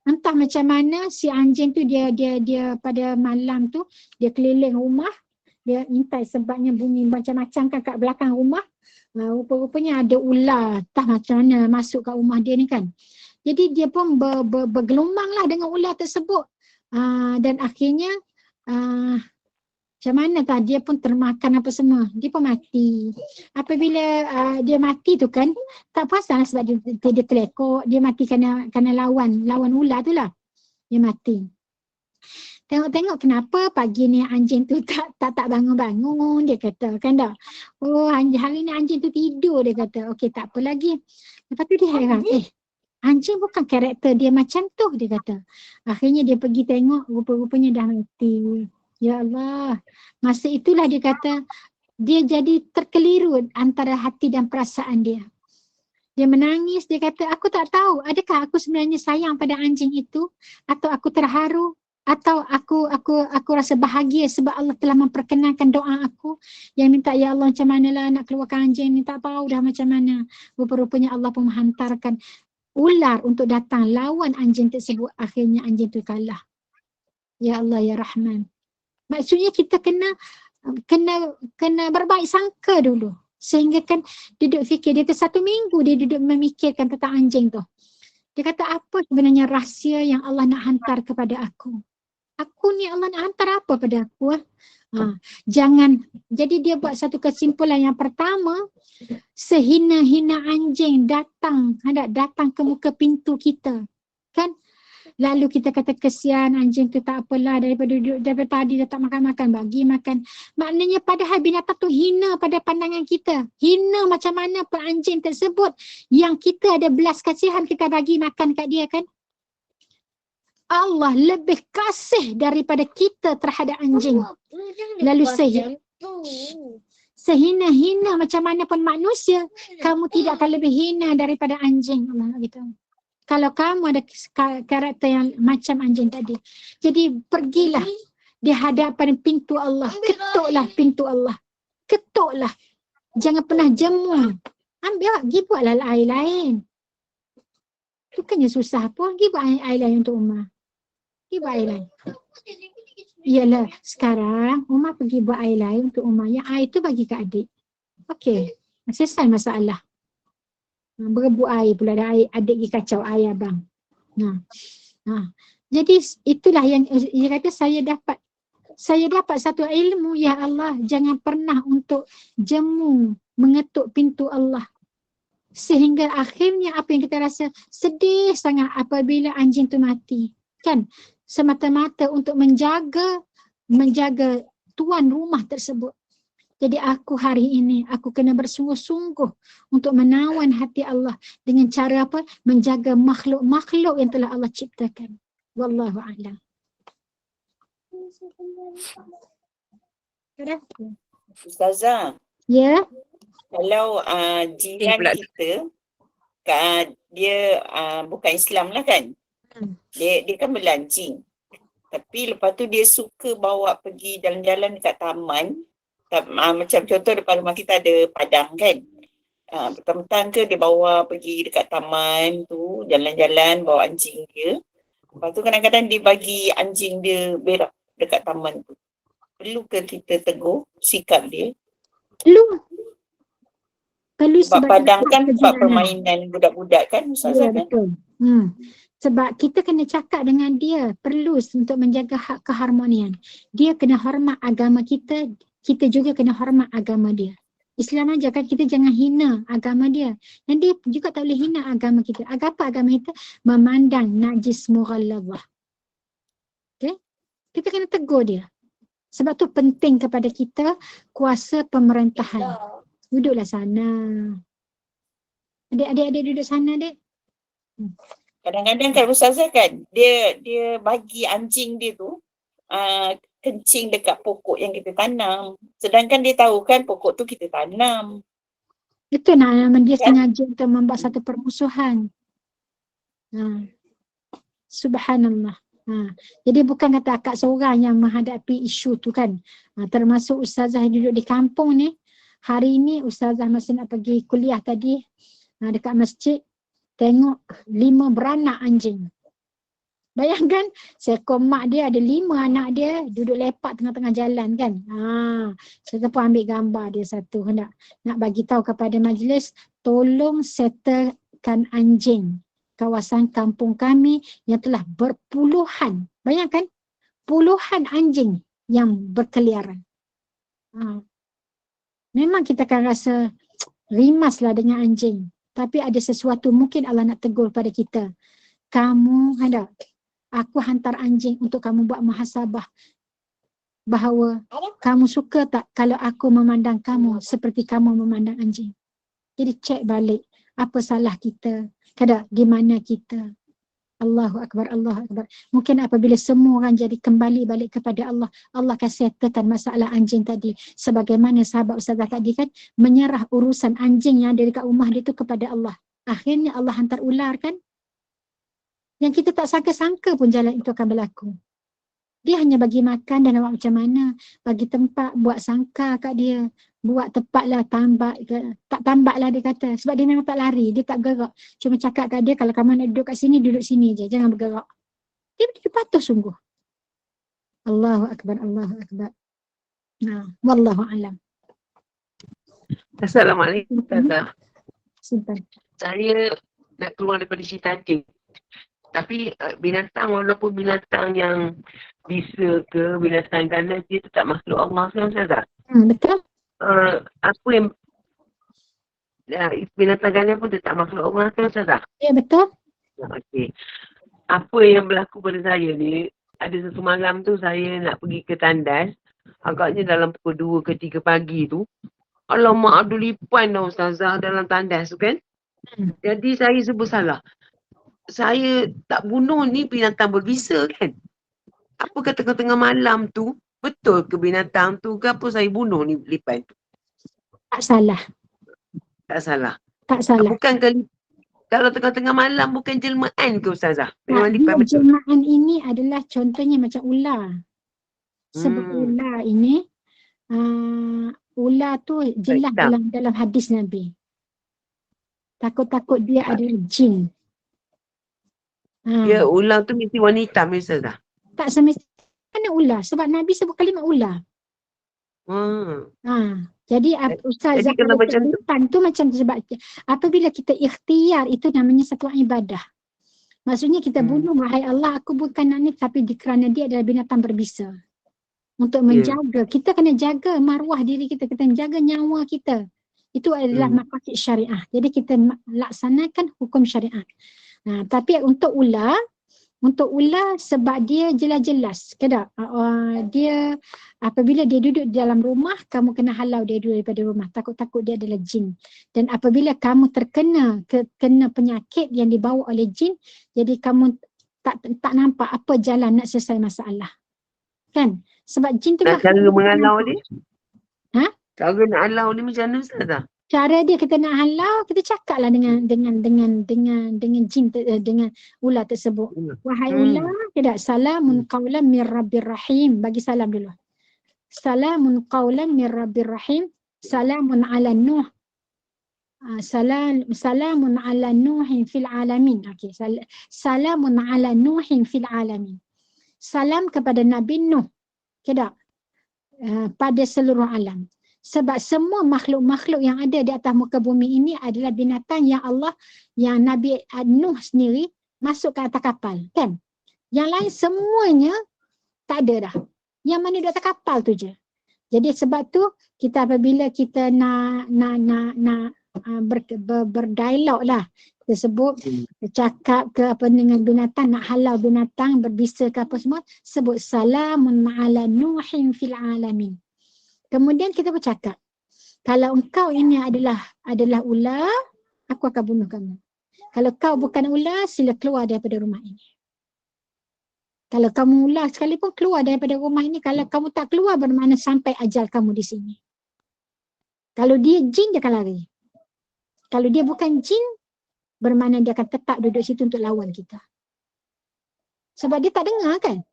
Entah macam mana si anjing tu dia pada malam tu dia keliling rumah, dia intai sebabnya bunyi macam-macam kan kat belakang rumah. Rupa-rupanya ada ular, entah macam mana masuk kat rumah dia ni kan. Jadi dia pun bergelumang lah dengan ular tersebut. Dan akhirnya macam mana tak, dia pun termakan apa semua. Dia pun mati. Apabila dia mati tu kan, tak perasan sebab dia terlekok. Dia mati kerana lawan ular tu lah. Dia mati. Tengok-tengok kenapa pagi ni anjing tu tak bangun-bangun, dia kata kan dah. Oh hari ni anjing tu tidur, dia kata. Okey tak apa lagi. Lepas tu dia heran, anjing bukan karakter dia macam tu, dia kata. Akhirnya dia pergi tengok, rupa-rupanya dah mati. Ya Allah, masa itulah dia kata dia jadi terkeliru antara hati dan perasaan dia. Dia menangis, dia kata aku tak tahu adakah aku sebenarnya sayang pada anjing itu atau aku terharu atau aku rasa bahagia sebab Allah telah memperkenankan doa aku yang minta ya Allah macam manalah nak keluarkan anjing ni, tak tahu dah macam mana. Rupa-rupanya Allah pun menghantarkan ular untuk datang lawan anjing tersebut, akhirnya anjing itu kalah. Ya Allah ya Rahman. Maksudnya kita kena berbaik sangka dulu. Sehingga kan duduk fikir, dia satu minggu dia duduk memikirkan tentang anjing tu. Dia kata apa sebenarnya rahsia yang Allah nak hantar kepada aku. Aku ni Allah nak hantar apa pada aku? Jangan. Jadi dia buat satu kesimpulan yang pertama, sehina-hina anjing datang ke muka pintu kita. Kan? Lalu kita kata kesian anjing tu tak apalah daripada tadi dia tak makan-makan, bagi makan. Maknanya padahal binatang tu hina pada pandangan kita. Hina macam mana pun anjing tersebut yang kita ada belas kasihan kita bagi makan kat dia kan. Allah lebih kasih daripada kita terhadap anjing. Lalu sehina-hina macam mana pun manusia, kamu tidak akan lebih hina daripada anjing. Allah gitu. Kalau kamu ada karakter yang macam anjing tadi. Jadi pergilah di hadapan pintu Allah. Ketuklah pintu Allah. Ketuklah. Jangan pernah jemu. Ambil, pergi buatlah air lain. Bukannya susah pun, pergi buat air lain untuk Umar. Pergi buat air lain. Yalah, sekarang Umar pergi buat air lain untuk Umar. Yang air tu bagi ke adik. Okey, selesai masalah. Berebut air pula, ada air adik pergi kacau air abang. Jadi itulah yang dia kata, saya dapat satu ilmu, ya Allah, jangan pernah untuk jemu mengetuk pintu Allah. Sehingga akhirnya apa yang kita rasa sedih sangat apabila anjing tu mati. Kan? Semata-mata untuk menjaga tuan rumah tersebut. Jadi aku hari ini, aku kena bersungguh-sungguh untuk menawan hati Allah dengan cara apa? Menjaga makhluk-makhluk yang telah Allah ciptakan. Wallahu a'lam. Ustazah, Ya? kalau jiran kita, dia bukan Islam lah kan? Dia kan belancing. Tapi lepas tu dia suka bawa pergi jalan-jalan dekat taman. Macam contoh depan rumah kita ada padang kan. Petang-petang ke dia bawa pergi dekat taman tu, jalan-jalan bawa anjing dia. Lepas tu kadang-kadang dia bagi anjing dia berak dekat taman tu. Perlu ke kita tegur sikap dia? Perlu sebab padang kan tempat permainan budak-budak kan, Ustazah kan? Betul. Sebab kita kena cakap dengan dia, perlu untuk menjaga hak keharmonian. Dia kena hormat agama kita, kita juga kena hormat agama dia. Islam aja kan, kita jangan hina agama dia. Dan dia juga tak boleh hina agama kita. Agama kita memandang najis mughalladhah. Okay? Kita kena tegur dia. Sebab tu penting kepada kita kuasa pemerintahan. Duduklah sana. Adik-adik duduk sana, dek. Kadang-kadang kan Ustazah kan, dia bagi anjing dia tu kencing dekat pokok yang kita tanam. Sedangkan dia tahu kan pokok tu kita tanam. Itu nak dia sengaja untuk membuat satu permusuhan. Subhanallah. Jadi bukan kata akak seorang yang menghadapi isu tu kan. Termasuk Ustazah yang duduk di kampung ni. Hari ni Ustazah masih nak pergi kuliah tadi. Dekat masjid. Tengok 5 beranak anjing. Bayangkan, seekor mak dia ada 5 anak dia duduk lepak tengah-tengah jalan kan. Saya pun ambil gambar dia satu. Nak bagi tahu kepada majlis, tolong settlekan anjing kawasan kampung kami yang telah berpuluhan. Bayangkan, puluhan anjing yang berkeliaran. Memang kita akan rasa rimaslah dengan anjing. Tapi ada sesuatu mungkin Allah nak tegur pada kita. Kamu aku hantar anjing untuk kamu buat muhasabah. Bahawa kamu suka tak kalau aku memandang kamu seperti kamu memandang anjing. Jadi cek balik apa salah kita. Gimana kita. Allahu Akbar, Allahu Akbar. Mungkin apabila semua orang jadi kembali balik kepada Allah, Allah akan settlekan masalah anjing tadi. Sebagaimana sahabat Ustazah tadi kan, menyerah urusan anjing yang ada dekat rumah dia tu kepada Allah. Akhirnya Allah hantar ular kan. Yang kita tak sangka-sangka pun jalan itu akan berlaku. Dia hanya bagi makan dan awak macam mana. Bagi tempat, buat sangka kat dia. Buat tempat lah, tambak. Tak tambak lah dia kata. Sebab dia memang tak lari, dia tak bergerak. Cuma cakap kat dia, kalau kamu nak duduk kat sini, duduk sini je. Jangan bergerak. Dia patuh sungguh. Allahu Akbar, Allahu Akbar. Wallahu a'lam. Assalamualaikum. Simpan. Saya nak keluar daripada cerita anjing. Tapi binatang walaupun binatang yang bisa ke binatang ganas dia tetap makhluk Allah kan Ustazah? Betul. Apa yang binatang ganas pun tetap makhluk Allah kan Ustazah? Ya, betul. Okey. Apa yang berlaku pada saya ni, ada satu malam tu saya nak pergi ke tandas, agaknya dalam pukul 2 ke 3 pagi tu. Alamak, ada lipan dah Ustazah dalam tandas tu kan. Jadi saya sebut salah. Saya tak bunuh ni binatang berbisa kan. Apakah tengah-tengah malam tu, betul ke binatang tu ke apa saya bunuh ni lipan tu? Tak salah. Tak salah. Tak salah. Bukan ke kalau tengah-tengah malam bukan jelmaan ke Ustazah? Tak, Memang dia lipan betul. jelmaan ini adalah contohnya macam ular. Sebab ular ini, ular tu jelas dalam hadis Nabi. Takut-takut dia adalah jin. Ya, ular tu mesti warna hitam ya Ustazah? Tak semestinya ular. Sebab Nabi sebut kalimat ular. Jadi Ustazah kalau macam tu macam sebab apabila kita ikhtiar itu namanya satu ibadah. Maksudnya kita bunuh, wahai Allah aku bukan nak ni, tapi kerana dia adalah binatang berbisa. Untuk menjaga, kita kena jaga maruah diri kita, kita jaga nyawa kita. Itu adalah maqasid syariah. Jadi kita laksanakan hukum syariat. Tapi untuk ular sebab dia jelas-jelas. Dia apabila dia duduk di dalam rumah, kamu kena halau dia dulu daripada rumah. Takut-takut dia adalah jin. Dan apabila kamu terkena penyakit yang dibawa oleh jin, jadi kamu tak nampak apa jalan nak selesai masalah. Kan? Sebab jin tu cara mengalau dia? Cara nak halau ni macam mana Ustazah? Cara dia kita nak halau, kita cakaplah dengan jin, dengan ular tersebut. Wahai ular, tidak, salamun qaulan mir rabbir rahim. Bagi salam dulu. Salamun qaulan mir rabbir rahim. Salamun ala Nuh. Salamun ala Nuhin fil alamin. Okey, salamun ala Nuhin fil alamin. Salam kepada Nabi Nuh. Tidak. Pada seluruh alam. Sebab semua makhluk-makhluk yang ada di atas muka bumi ini adalah binatang yang Nabi Nuh sendiri masuk ke atas kapal, kan? Yang lain semuanya tak ada dah. Yang mana di atas kapal tu je. Jadi sebab tu kita apabila kita nak berdialog lah, kita sebut cakap ke apa dengan binatang, nak halau binatang berbisa ke apa semua, sebut salamun ala Nuhin fil alamin. Kemudian kita bercakap, kalau engkau ini adalah ular, aku akan bunuh kamu. Kalau kau bukan ular, sila keluar daripada rumah ini. Kalau kamu ular sekalipun, keluar daripada rumah ini. Kalau kamu tak keluar, bermakna sampai ajal kamu di sini. Kalau dia jin, dia akan lari. Kalau dia bukan jin, bermakna dia akan tetap duduk situ untuk lawan kita. Sebab dia tak dengar kan?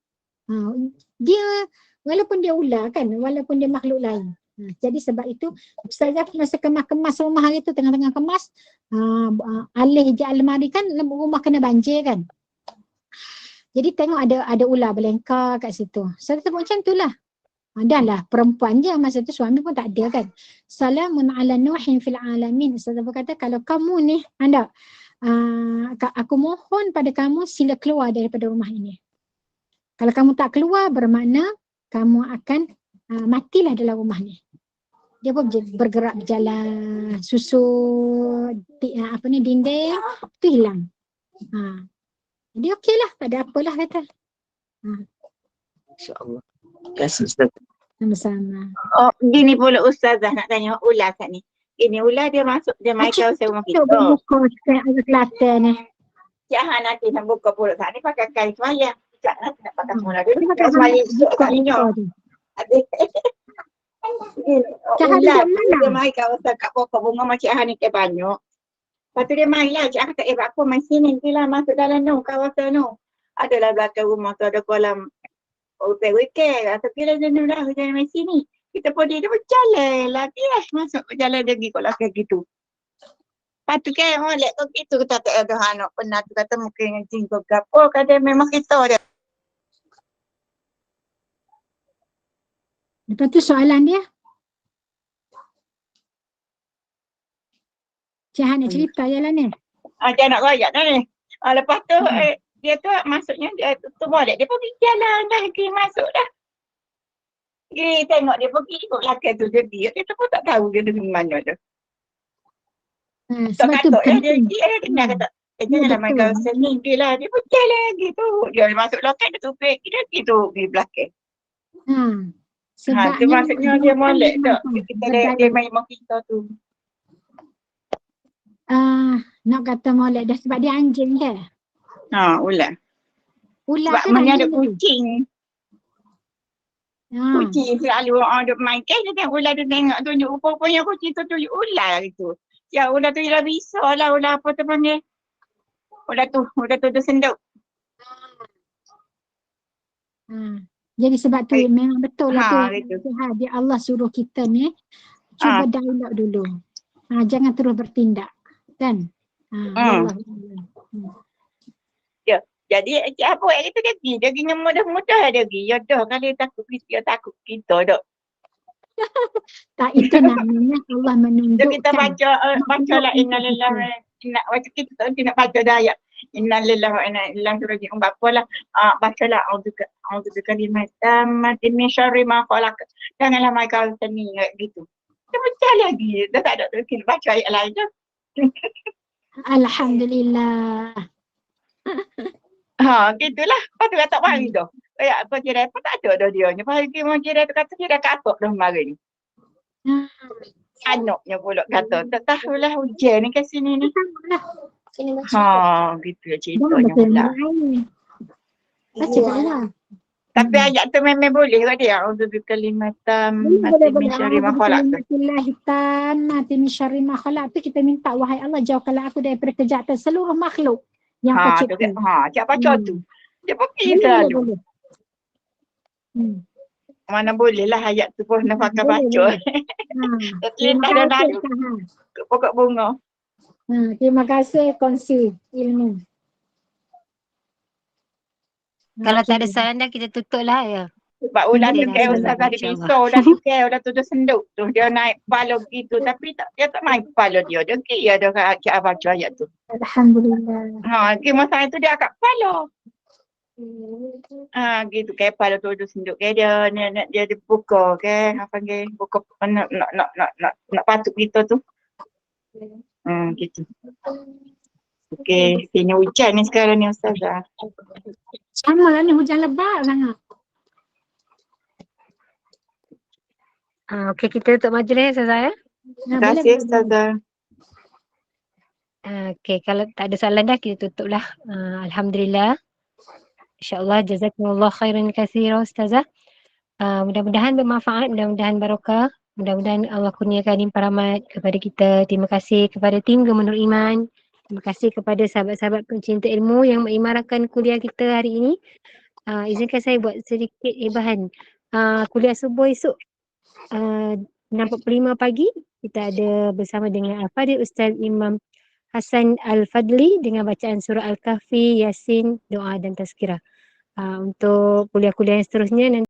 Dia walaupun dia ular kan, walaupun dia makhluk lain. Jadi sebab itu Ustazah masa kemas rumah hari tu, tengah-tengah kemas, alih je almari kan, rumah kena banjir kan. Jadi tengok ada ular berlengkar kat situ. Saya sebut macam tu lah. Dah lah perempuan je, masa tu suami pun tak ada kan. Salamun ala Nuhin fil alamin. Ustazah berkata, kalau kamu ni, aku mohon pada kamu, sila keluar daripada rumah ini. Kalau kamu tak keluar, bermakna kamu akan matilah dalam rumah ni. Dia pun bergerak berjalan, susut dinding tu hilang. Jadi okeylah, tak ada apalah kata. InsyaAllah. Terima kasih Ustaz. Sama-sama. Oh, gini pula Ustazah nak tanya ular kat ni. Ini ular dia masuk, dia main kawasan rumah kita. Buka Kelantan ni. Cik Han nanti nak buka pula kat ni pakai kain semayang. Cik nanti nak pakai semula. Dia pakai semayang esok kat ni. Ular dia main kawasan kat pokok bunga macam Cik Han ni ke banyak. Lepas tu dia main lah. Cik Han kata, apa main sini tu lah, masuk dalam tu, kawasan tu. Adalah belakang rumah tu ada kolam hotel weekend. Atau kira jenuh lah, jangan main sini. Kita pun dia berjalan lah. Bias masuk berjalan lagi kalau kayak gitu. Lepas tu kan, molek kau gitu. Kita tak ada anak pernah tu kata mungkin jin kau gapo. Kata memang kita dia. Lepas tu soalan dia. Cik Han nak cerita je lah ni. Cik nak rayak dah ni. Lepas tu dia tu maksudnya dia tu boleh dia pergi jalan dah, pergi masuk dah. Pergi tengok dia pergi ikut belakang tu dia pun tak tahu dia dari mana tu. Tak Sebab tu katuk lah dia penting. dia kenal kata. Janganlah main betul. kawasan ni. Dia pun jalan lagi tu. Dia masuk belakang dia tupik. Dia pergi tu pergi belakang. Tu maksudnya dia molek tak. Dia main sama kita tu. Nak kata molek dah sebab dia anjing ke? Ular. Ular Sebab kan mana ada anjing tadi? kucing. Kucing selalu orang duk main. Dia tengok ular tu tengok tunjuk. Rupanya kucing tu tunjuk ular itu. Ya ular tu ialah bisa lah. Ular apa tu panggil. Ular tu senduk. Jadi sebab tu memang betul lah tu. Gitu. Dia Allah suruh kita ni cuba dialog dulu. Jangan terus bertindak. Kan? Ya. Jadi apa yang kita dia pergi dengan mudah-mudah dia pergi. Ya dah kalau dia takut kita dah. Tak, itu namanya Allah menunjukkan. Kita baca lah innalillahi macam kita tak nak baca dah ayat innalillahi wa inna ilaihi raji'un. Bacalah bacalah a'udzu kalimat tammatin min syarri ma khalaq. Janganlah mai kau seni gitu. Kita baca lagi. Dah tak ada kita baca ayat lain dah. Alhamdulillah. Gitulah. Lepas tu tak mari dah. Kayak apa kira apa tak ada dah dia. Lepas tu kira tu kata kira katuk dah mari ni. Anaknya pula kata, tak tahulah hujan ni kat sini ni. Gitu ceritanya pula. Baca lah. Tapi ayat tu memang boleh kot dia. Untuk kalimatan mati min syarri ma khalaq. Mati min syarri ma khalaq tu kita minta wahai Allah jauhkanlah aku daripada kejahatan seluruh makhluk yang kau cipta. Cak baca tu. Dia pergi selalu. Mana boleh lah ayat tu pun nak pakai baca. Terlintah dan lalu. Pokok bunga. Terima kasih kongsi ilmu. Kalau tak ada soalan dah kita tutup lah ya. Sebab ular tu kayak Ustaz tadi pisau dah tu kayak ular tu senduk tu. Dia naik kepala gitu tapi dia tak main kepala dia. Dia kira dia kat baca ayat tu. Alhamdulillah. Masa itu dia angkat kepala. Gitu kayak kepala tu senduk kayak dia buka ke apa panggil buka nak patuk kita tu. Gitu. Okey, sini hujan ni sekarang ni Ustazah. Sama lah ni hujan lebat sangat. Okey, kita tutup majlis Ustazah ya. Terima kasih Ustazah. Okey, kalau tak ada soalan dah kita tutup lah. Alhamdulillah. InsyaAllah jazakumullah khairan katsira Ustazah. Mudah-mudahan bermanfaat, mudah-mudahan barakah. Mudah-mudahan Allah kurniakan limpah rahmat kepada kita. Terima kasih kepada tim Gemenur Iman. Terima kasih kepada sahabat-sahabat pencinta ilmu yang mengimarahkan kuliah kita hari ini. Izinkan saya buat sedikit hibahan. Kuliah subuh esok 6.45 pagi kita ada bersama dengan Al-Fadhil Ustaz Imam Hasan Al-Fadli dengan bacaan surah Al-Kahfi, Yasin, doa dan tazkirah. Untuk kuliah-kuliah yang seterusnya nanti